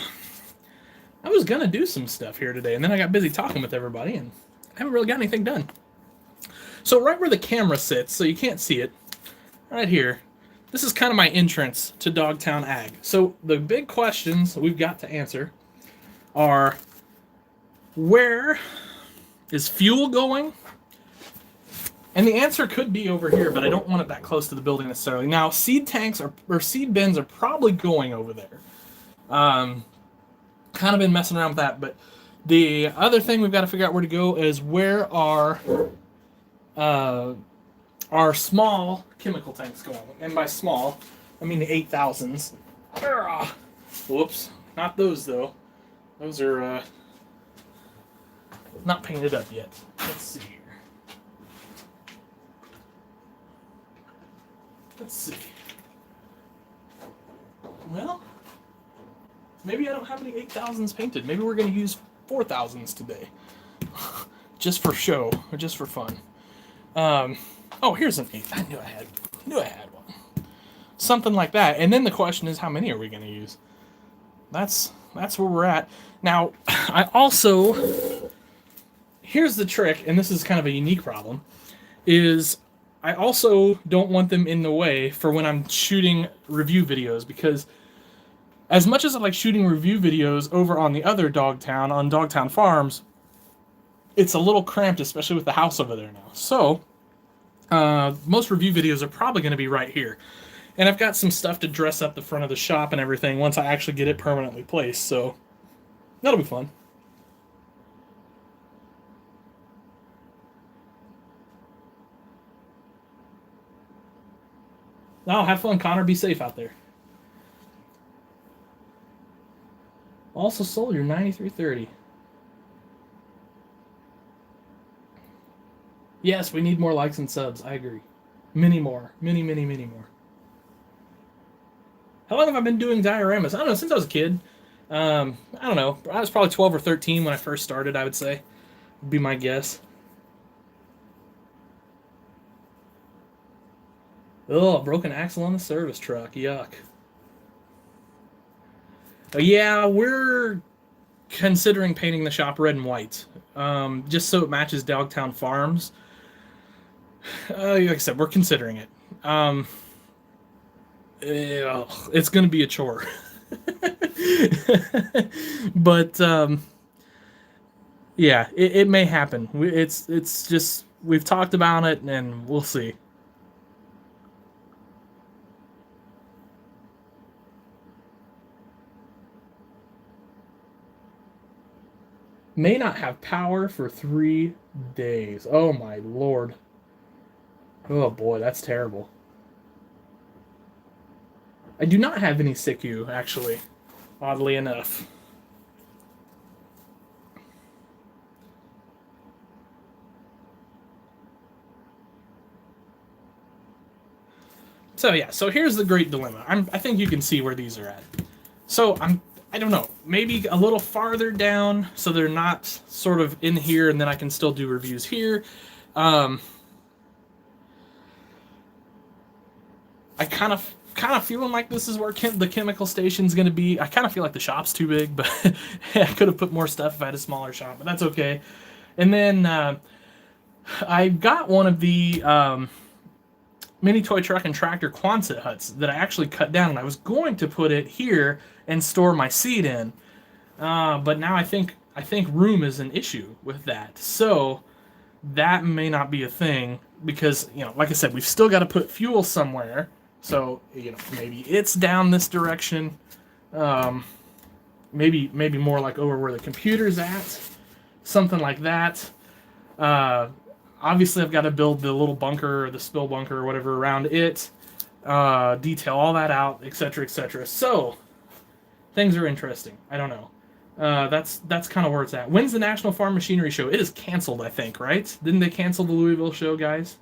I was gonna do some stuff here today, and then I got busy talking with everybody, and I haven't really got anything done. So right where the camera sits, so you can't see it, right here, this is kind of my entrance to Dogtown Ag. So the big questions we've got to answer are, where is fuel going? And the answer could be over here, but I don't want it that close to the building necessarily. Now, seed tanks or seed bins are probably going over there. Kind of been messing around with that, but the other thing we've got to figure out where to go is where are our small chemical tanks going. And by small, I mean the 8,000s. Whoops, not those though. Those are not painted up yet. Let's see here. Let's see. Well, maybe I don't have any 8,000s painted. Maybe we're going to use 4,000s today. Just for show, or just for fun. Oh, here's an 8. I knew I had one. Something like that. And then the question is, how many are we going to use? That's where we're at. Now, I also... Here's the trick, and this is kind of a unique problem, is I also don't want them in the way for when I'm shooting review videos, because as much as I like shooting review videos over on the other Dogtown, on Dogtown Farms, it's a little cramped, especially with the house over there now. So, most review videos are probably going to be right here. And I've got some stuff to dress up the front of the shop and everything once I actually get it permanently placed, so that'll be fun. Oh, have fun, Connor. Be safe out there. Also sold your 9330. Yes, we need more likes and subs. I agree. Many more. Many, many, many more. How long have I been doing dioramas? I don't know, since I was a kid. I don't know. I was probably 12 or 13 when I first started, I would say. Would be my guess. Oh, broken axle on the service truck. Yuck. Yeah, we're considering painting the shop red and white. Just so it matches Dogtown Farms. Like I said, we're considering it. It's going to be a chore. But, yeah, it may happen. It's just, we've talked about it, and we'll see. May not have power for 3 days. Oh my lord. Oh boy, that's terrible. I do not have any SICU, actually. Oddly enough. So yeah, so here's the great dilemma. I think you can see where these are at. So I don't know, maybe a little farther down so they're not sort of in here, and then I can still do reviews here. I kind of feeling like this is where the chemical station's going to be. I kind of feel like the shop's too big, but I could have put more stuff if I had a smaller shop, but that's okay. And then I got one of the mini toy truck and tractor Quonset huts that I actually cut down, and I was going to put it here and store my seed in, but now I think room is an issue with that, so that may not be a thing, because, you know, like I said, we've still got to put fuel somewhere, So, you know, maybe it's down this direction. Maybe more like over where the computer's at. Something like that. Obviously, I've got to build the little bunker or the spill bunker or whatever around it. Detail all that out, etc., etc. So, things are interesting. I don't know. That's kind of where it's at. When's the National Farm Machinery Show? It is canceled, I think, right? Didn't they cancel the Louisville show, guys?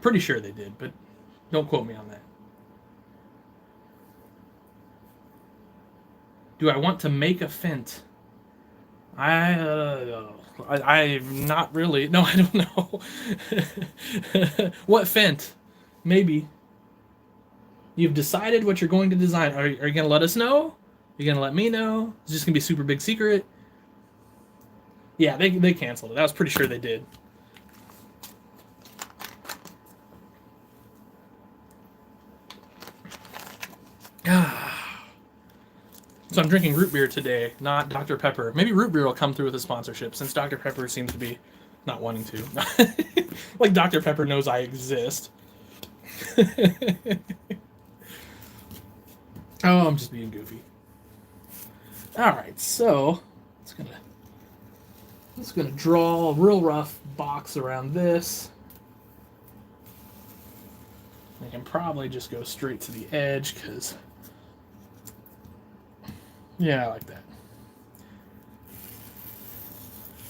Pretty sure they did, but don't quote me on that. Do I want to make a Fent? I'm not really. No, I don't know. What Fent? Maybe. You've decided what you're going to design. Are you going to let us know? Are you going to let me know? Is this going to be a super big secret? Yeah, they canceled it. I was pretty sure they did. So I'm drinking root beer today, not Dr. Pepper. Maybe root beer will come through with a sponsorship, since Dr. Pepper seems to be not wanting to. Like Dr. Pepper knows I exist. Oh, I'm just being goofy. Alright, so it's gonna draw a real rough box around this. I can probably just go straight to the edge, because yeah, I like that.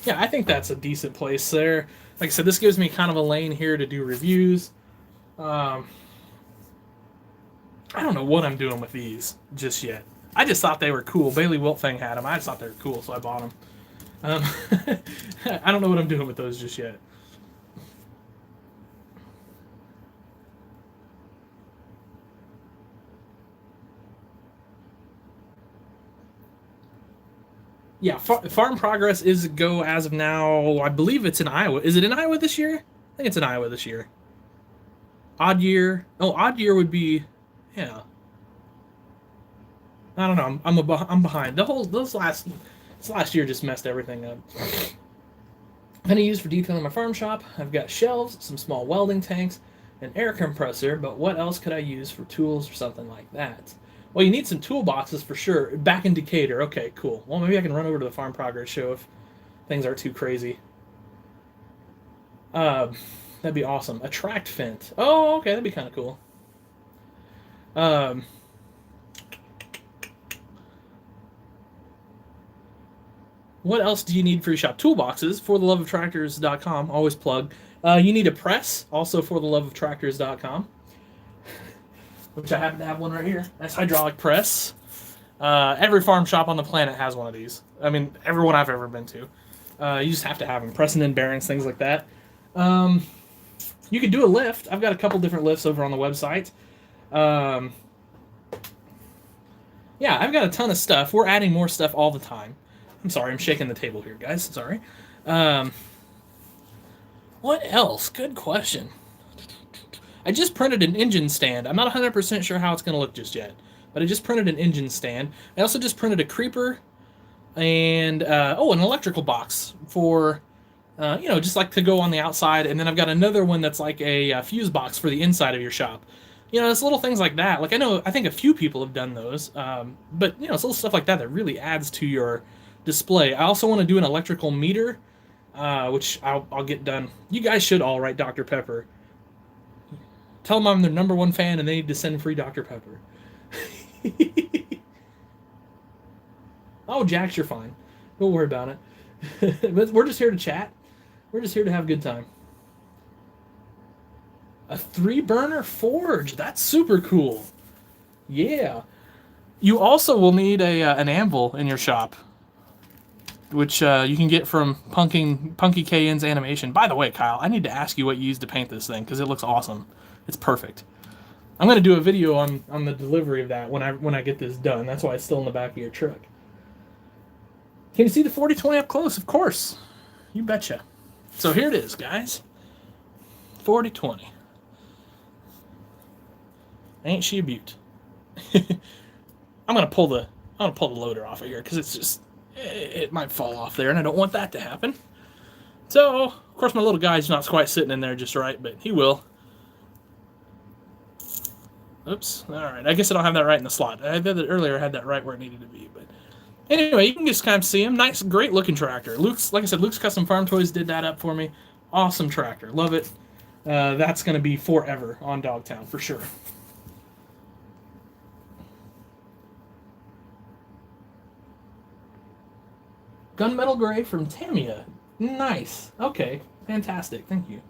Yeah, I think that's a decent place there. Like I said, this gives me kind of a lane here to do reviews. I don't know what I'm doing with these just yet. I just thought they were cool. Bailey Wiltfang had them. I just thought they were cool, so I bought them. I don't know what I'm doing with those just yet. Yeah, Farm Progress is a go as of now. I believe it's in Iowa. Is it in Iowa this year? I think it's in Iowa this year. Odd year. Oh, odd year would be, yeah. I don't know. I'm behind. This last year just messed everything up. Penny used for detailing my farm shop. I've got shelves, some small welding tanks, an air compressor. But what else could I use for tools or something like that? Well, you need some toolboxes for sure. Back in Decatur. Okay, cool. Well, maybe I can run over to the Farm Progress show if things aren't too crazy. That'd be awesome. Attract Fent. Oh, okay, that'd be kind of cool. What else do you need for your shop? Toolboxes, fortheloveoftractors.com, always plug. You need a press, also fortheloveoftractors.com, which I happen to have one right here. That's hydraulic press. Every farm shop on the planet has one of these. I mean, everyone I've ever been to. You just have to have them. Pressing in bearings, things like that. You could do a lift. I've got a couple different lifts over on the website. Yeah, I've got a ton of stuff. We're adding more stuff all the time. I'm sorry, I'm shaking the table here, guys. Sorry. What else? Good question. I just printed an engine stand. I'm not 100% sure how it's going to look just yet, but I just printed an engine stand. I also just printed a creeper and, an electrical box for, just like to go on the outside. And then I've got another one that's like a fuse box for the inside of your shop. It's little things like that. Like I think a few people have done those, but it's little stuff like that really adds to your display. I also want to do an electrical meter, which I'll get done. You guys should all write Dr. Pepper. Tell them I'm their #1 fan and they need to send free Dr. Pepper. Oh, Jax, you're fine. Don't worry about it. But we're just here to chat. We're just here to have a good time. A 3-burner forge. That's super cool. Yeah. You also will need an anvil in your shop, which you can get from Punky KN's animation. By the way, Kyle, I need to ask you what you used to paint this thing, because it looks awesome. It's perfect. I'm going to do a video on the delivery of that when I get this done. That's why it's still in the back of your truck. Can you see the 4020 up close? Of course. You betcha. So here it is, guys. 4020. Ain't she a beaut? I'm gonna pull the loader off of here because it's just it might fall off there, and I don't want that to happen. So of course my little guy's not quite sitting in there just right, but he will. Oops. All right. I guess I don't have that right in the slot. I did it earlier. I had that right where it needed to be. But anyway, you can just kind of see him. Nice, great looking tractor. Luke's, like I said, Luke's Custom Farm Toys did that up for me. Awesome tractor. Love it. That's going to be forever on Dogtown for sure. Gunmetal Gray from Tamiya. Nice. Okay. Fantastic. Thank you.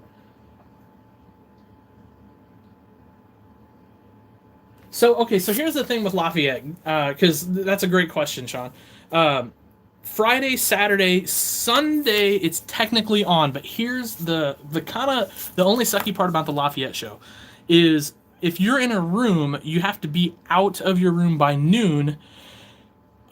So here's the thing with Lafayette, because that's a great question, Sean. Um, Friday, Saturday, Sunday, it's technically on, but here's the kind of the only sucky part about the Lafayette show is if you're in a room, you have to be out of your room by noon,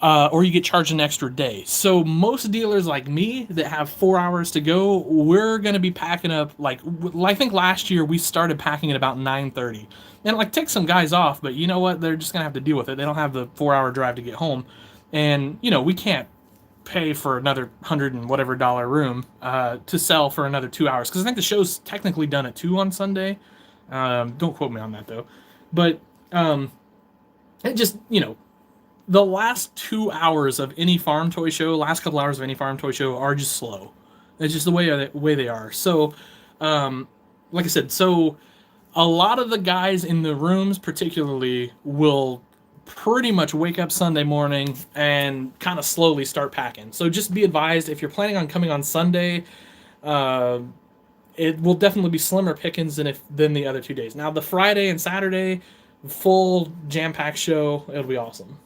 or you get charged an extra day. So most dealers like me that have 4 hours to go, we're gonna be packing up like I think last year we started packing at about 9:30, and like take some guys off, but you know what? They're just gonna have to deal with it. They don't have the 4 hour drive to get home, and we can't pay for another hundred and whatever dollar room to sell for another 2 hours because I think the show's technically done at 2 on Sunday. Don't quote me on that though, but it just the last 2 hours of any farm toy show, last couple hours of any farm toy show are just slow. It's just the way they are. So, like I said, so a lot of the guys in the rooms, particularly, will pretty much wake up Sunday morning and kind of slowly start packing. So just be advised if you're planning on coming on Sunday, uh, it will definitely be slimmer pickings than the other 2 days. Now the Friday and Saturday, full jam packed show, it'll be awesome.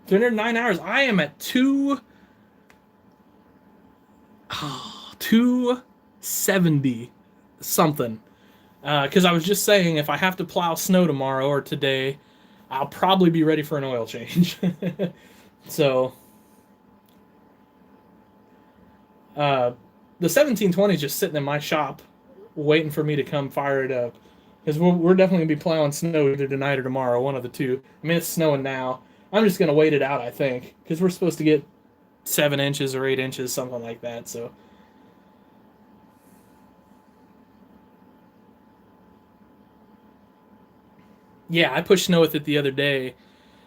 309 hours. I am at 270 something. Because I was just saying, if I have to plow snow tomorrow or today, I'll probably be ready for an oil change. So, uh, the 1720 is just sitting in my shop, waiting for me to come fire it up. Because we're definitely gonna be plowing snow either tonight or tomorrow, one of the two. I mean, it's snowing now. I'm just gonna wait it out, I think, because we're supposed to get 7 inches or 8 inches, something like that. So yeah, I pushed snow with it the other day.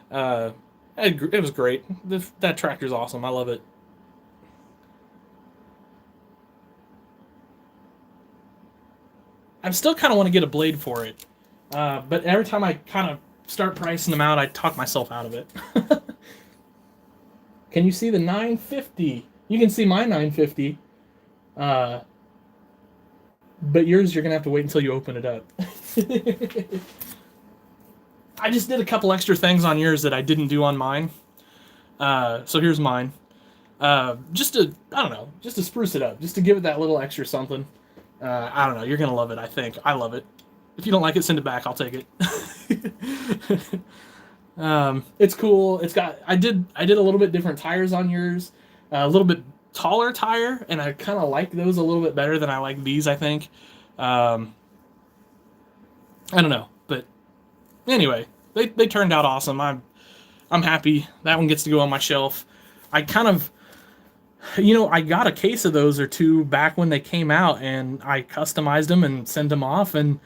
Uh, it was great. That tractor's awesome. I love it. I still kind of want to get a blade for it, but every time I kind of start pricing them out, I talk myself out of it. Can you see the 950? You can see my 950, uh, but yours you're gonna have to wait until you open it up. I just did a couple extra things on yours that I didn't do on mine. So here's mine. Just to I don't know, just to spruce it up, just to give it that little extra something. I don't know. You're gonna love it. I think. I love it. If you don't like it, send it back. I'll take it. It's cool. It's got. I did a little bit different tires on yours. A little bit taller tire, and I kind of like those a little bit better than I like these. I think. Um, I don't know, but anyway, they turned out awesome. I'm happy. That one gets to go on my shelf. I kind of I got a case of those or two back when they came out, and I customized them and sent them off, and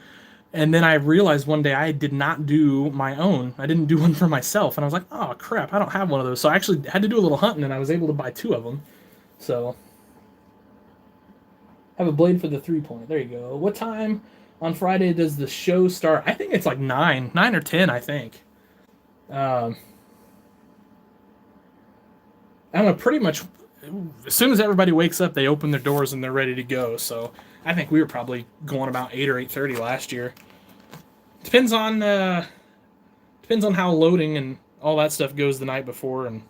then I realized one day I did not do my own. I didn't do one for myself, and I was like, oh crap, I don't have one of those. So I actually had to do a little hunting, and I was able to buy two of them. So have a blade for the 3 point. There you go. What time on Friday does the show start? I think it's like 9 or 10. I think. Um, I'm a pretty much as soon as everybody wakes up, they open their doors and they're ready to go. So I think we were probably going about 8 or 8:30 last year. Depends on depends on how loading and all that stuff goes the night before and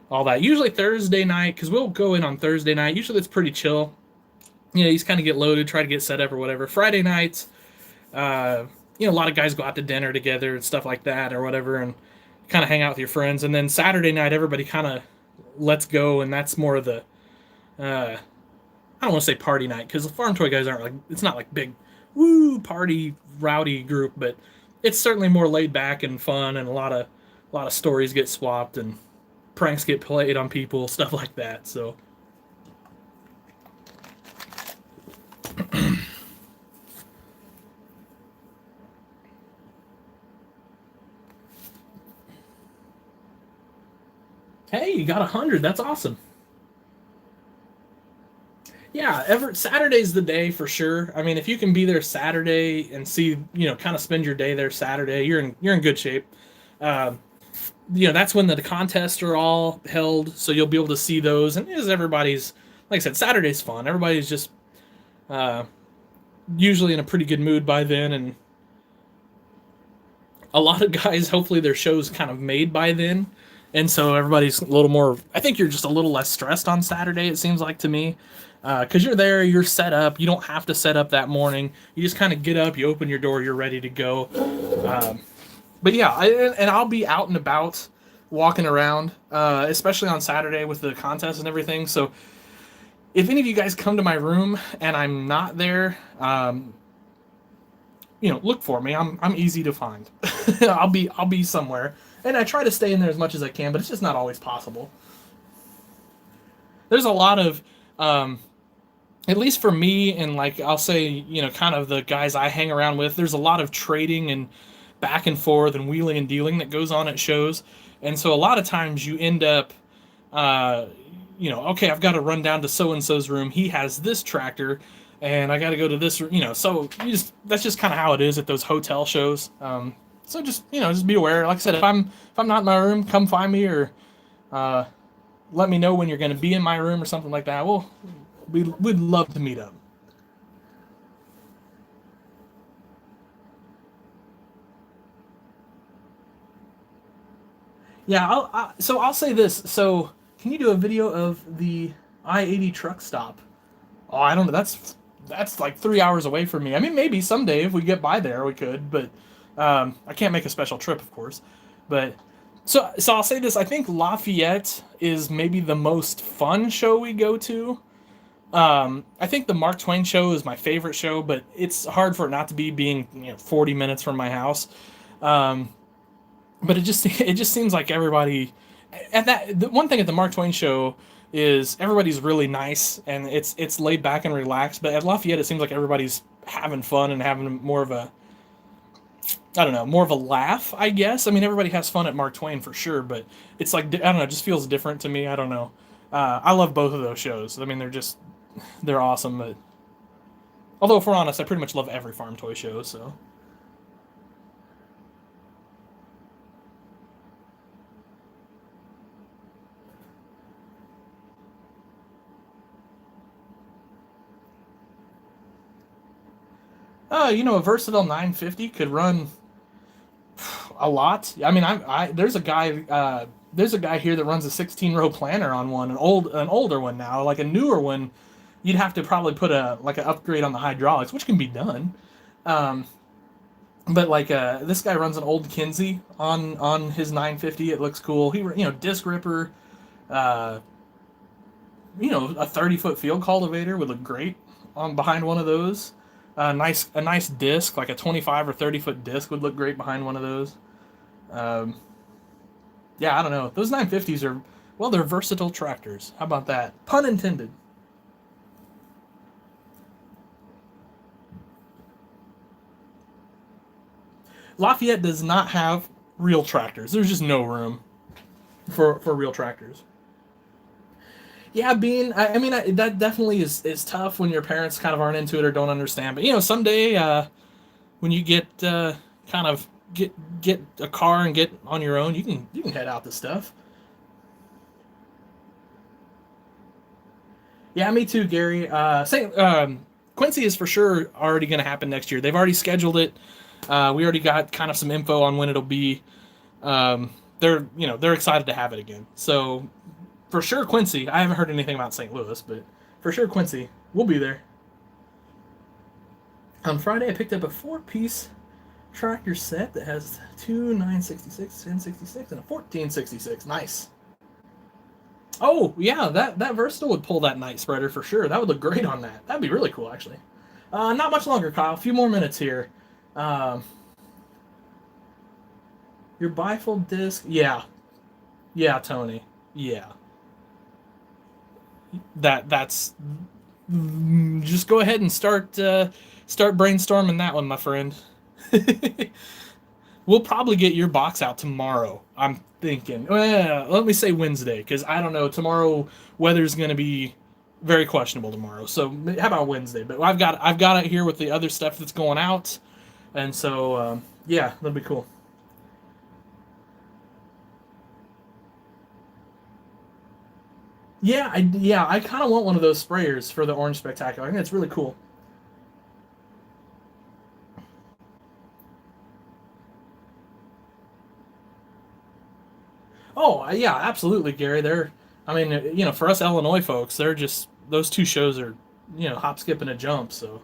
all that. Usually Thursday night, because we'll go in on Thursday night. Usually it's pretty chill. You just kind of get loaded, try to get set up or whatever. Friday nights, a lot of guys go out to dinner together and stuff like that or whatever, and kind of hang out with your friends. And then Saturday night, everybody kind of lets go, and that's more of the I don't want to say party night because the farm toy guys aren't like it's not like big woo party rowdy group, but it's certainly more laid back and fun and a lot of stories get swapped and pranks get played on people, stuff like that. So hey, you got 100. That's awesome. Yeah, Saturday's the day for sure. I mean, if you can be there Saturday and see, kind of spend your day there Saturday, you're in good shape. Um, that's when the contests are all held, so you'll be able to see those. And as everybody's, like I said, Saturday's fun. Everybody's just uh, usually in a pretty good mood by then, and a lot of guys, hopefully their show's kind of made by then, and so everybody's a little more. I think you're just a little less stressed on Saturday. It seems like to me, because you're there, you're set up. You don't have to set up that morning. You just kind of get up, you open your door, you're ready to go. But yeah, and I'll be out and about, walking around, especially on Saturday with the contest and everything. So if any of you guys come to my room and I'm not there, look for me. I'm easy to find. I'll be somewhere, and I try to stay in there as much as I can, but it's just not always possible. There's a lot of, at least for me, and like I'll say, kind of the guys I hang around with. There's a lot of trading and back and forth and wheeling and dealing that goes on at shows, and so a lot of times you end up, okay, I've got to run down to so and so's room. He has this tractor, and I got to go to this. So that's just kind of how it is at those hotel shows. So just be aware. Like I said, if I'm not in my room, come find me, or let me know when you're going to be in my room or something like that. We'd love to meet up. Yeah, so I'll say this. So, can you do a video of the I-80 truck stop? Oh, I don't know. That's like 3 hours away from me. I mean, maybe someday if we get by there, we could. But I can't make a special trip, of course. But so I'll say this. I think Lafayette is maybe the most fun show we go to. I think the Mark Twain show is my favorite show, but it's hard for it not to be, being 40 minutes from my house. Um, but it just seems like everybody at that the one thing at the Mark Twain show is everybody's really nice, and it's laid back and relaxed. But at Lafayette, it seems like everybody's having fun and having more of a, I don't know, more of a laugh, I guess. I mean, everybody has fun at Mark Twain for sure, but it's like, I don't know, it just feels different to me. I don't know. I love both of those shows. I mean, they're awesome. But although if we're honest, I pretty much love every farm toy show. So a versatile 950 could run a lot. I mean, there's a guy here that runs a 16-row planter on one, an older one now, like a newer one. You'd have to probably put an upgrade on the hydraulics, which can be done. Um, but like this guy runs an old Kinsey on his 950. It looks cool. Disc ripper, uh, a 30-foot field cultivator would look great on behind one of those. A nice disc, like a 25 or 30-foot disc, would look great behind one of those. Um, yeah, I don't know. Those 950s are, well, they're versatile tractors. How about that? Pun intended. Lafayette does not have real tractors. There's just no room for real tractors. Yeah, I mean, that definitely is tough when your parents kind of aren't into it or don't understand. But someday, when you get kind of get a car and get on your own, you can head out to stuff. Yeah, me too, Gary. Quincy is for sure already going to happen next year. They've already scheduled it. We already got kind of some info on when it'll be. They're excited to have it again. So for sure, Quincy. I haven't heard anything about St. Louis, but for sure, Quincy, we'll be there. On Friday, I picked up a four-piece tractor set that has two 966, 1066, and a 1466. Nice. Oh yeah, that Versatile would pull that night spreader for sure. That would look great on that. That'd be really cool, actually. Not much longer, Kyle. A few more minutes here. Um, Your bifold disc. Yeah. Yeah, Tony. Yeah. That's just go ahead and start brainstorming that one, my friend. We'll probably get your box out tomorrow. I'm thinking. Well, let me say Wednesday, because I don't know. Tomorrow weather's going to be very questionable tomorrow. So how about Wednesday? But I've got it here with the other stuff that's going out, and so yeah, that'll be cool. Yeah, I kind of want one of those sprayers for the Orange Spectacular. I think that's really cool. Oh yeah, absolutely, Gary. I mean, for us Illinois folks, they're just those two shows are, hop, skip, and a jump. So,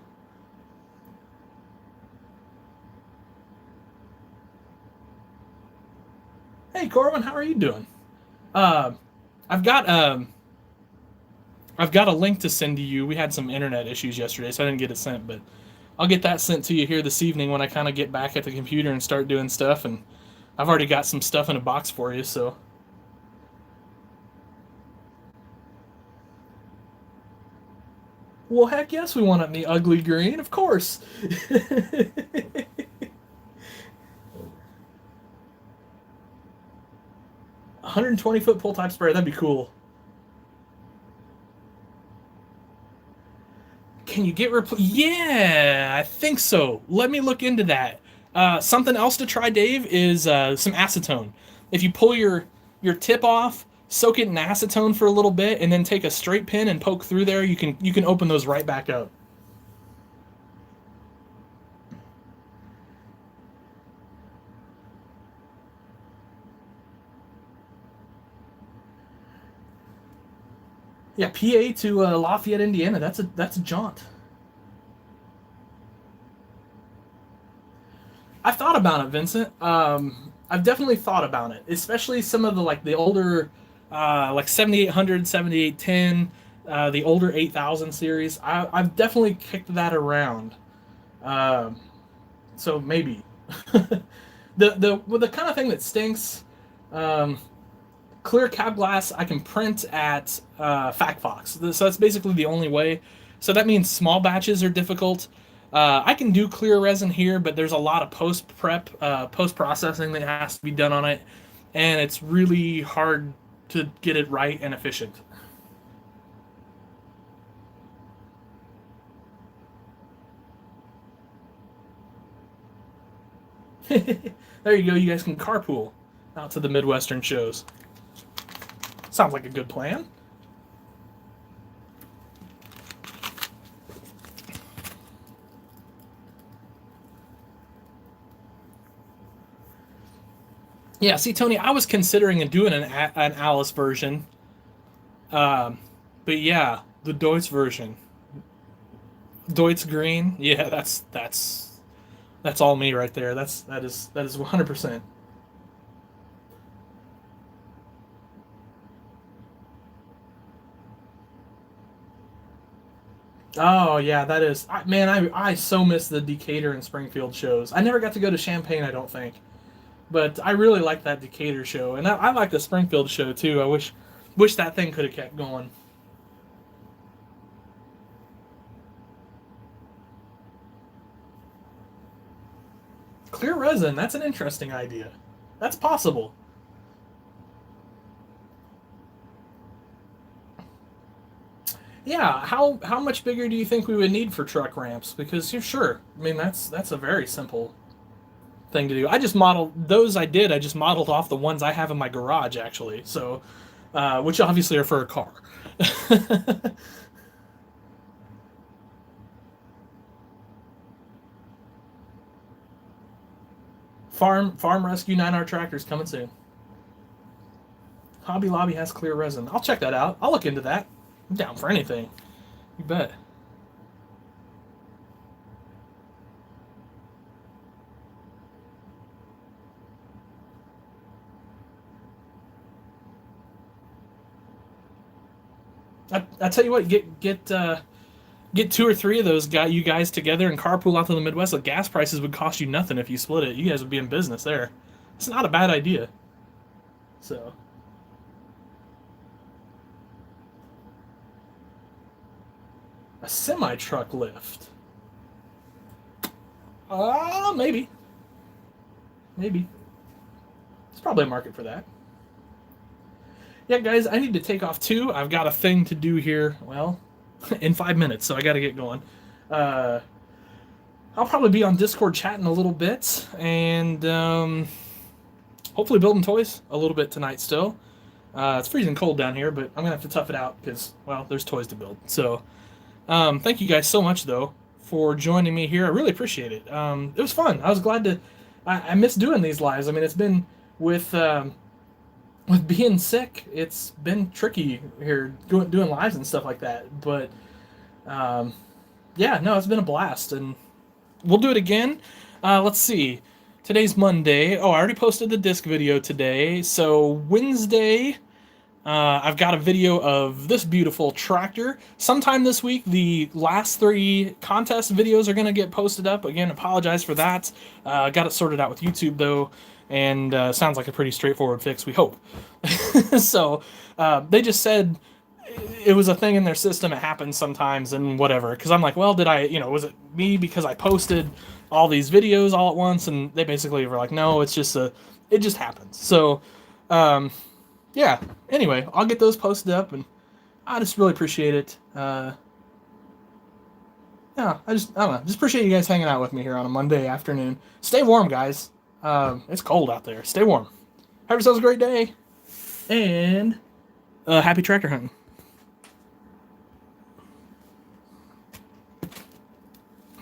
hey, Corwin, how are you doing? Uh, I've got um, I've got a link to send to you. We had some internet issues yesterday, so I didn't get it sent, but I'll get that sent to you here this evening when I kind of get back at the computer and start doing stuff. And I've already got some stuff in a box for you. So, well, heck yes, we want it in the ugly green, of course. 120-foot pull type sprayer, that'd be cool. Can you get Yeah, I think so. Let me look into that. Something else to try, Dave, is some acetone. If you pull your tip off, soak it in acetone for a little bit, and then take a straight pin and poke through there, you can open those right back up. Yeah, PA to Lafayette, Indiana. That's a jaunt. I've thought about it, Vincent. I've definitely thought about it, especially some of the older, like 7800, 7810, the older 8000 series. I've definitely kicked that around. Um, so maybe the kind of thing that stinks. Um, Clear cab glass I can print at FactFox. So that's basically the only way. So that means small batches are difficult. I can do clear resin here, but there's a lot of post prep, post processing that has to be done on it, and it's really hard to get it right and efficient. There you go. You guys can carpool out to the Midwestern shows. Sounds like a good plan. Yeah, see, Tony, I was considering doing an Alice version, um, but yeah, the Deutsch version, Deutsch Green. Yeah, that's all me right there. That is 100%. Oh yeah, that is. Man, I so miss the Decatur and Springfield shows. I never got to go to Champaign, I don't think, but I really like that Decatur show, and I like the Springfield show too. I wish that thing could have kept going. Clear resin. That's an interesting idea. That's possible. Yeah. How much bigger do you think we would need for truck ramps? Because you're sure. I mean, that's a very simple thing to do. I just modeled those. I just modeled off the ones I have in my garage actually. So, which obviously are for a car. Farm Rescue 9R tractors coming soon. Hobby Lobby has clear resin. I'll check that out. I'll look into that. I'm down for anything. You bet. I tell you what, get two or three of those you guys together and carpool out to the Midwest. The gas prices would cost you nothing if you split it. You guys would be in business there. It's not a bad idea. So. A semi-truck lift. Maybe. Maybe. There's probably a market for that. Yeah, guys, I need to take off too. I've got a thing to do here, well, in 5 minutes, so I got to get going. I'll probably be on Discord chatting a little bit, and hopefully building toys a little bit tonight still. It's freezing cold down here, but I'm going to have to tough it out because, well, there's toys to build. So, thank you guys so much, though, for joining me here. I really appreciate it. It was fun. I was glad to... I miss doing these lives. I mean, it's been with being sick, it's been tricky here doing lives and stuff like that. But yeah, no, it's been a blast, and we'll do it again. Let's see. Today's Monday. Oh, I already posted the disc video today. So Wednesday, I've got a video of this beautiful tractor. Sometime this week, the last 3 contest videos are going to get posted up. Again, apologize for that. Got it sorted out with YouTube, though, and sounds like a pretty straightforward fix, we hope. So, they just said it was a thing in their system. It happens sometimes and whatever. Because I'm like, well, did I, was it me because I posted all these videos all at once? And they basically were like, no, it's just it just happens. So, yeah, anyway, I'll get those posted up, and I just really appreciate it. Yeah, I don't know, just appreciate you guys hanging out with me here on a Monday afternoon. Stay warm, guys. It's cold out there. Stay warm. Have yourselves a great day, and happy tractor hunting.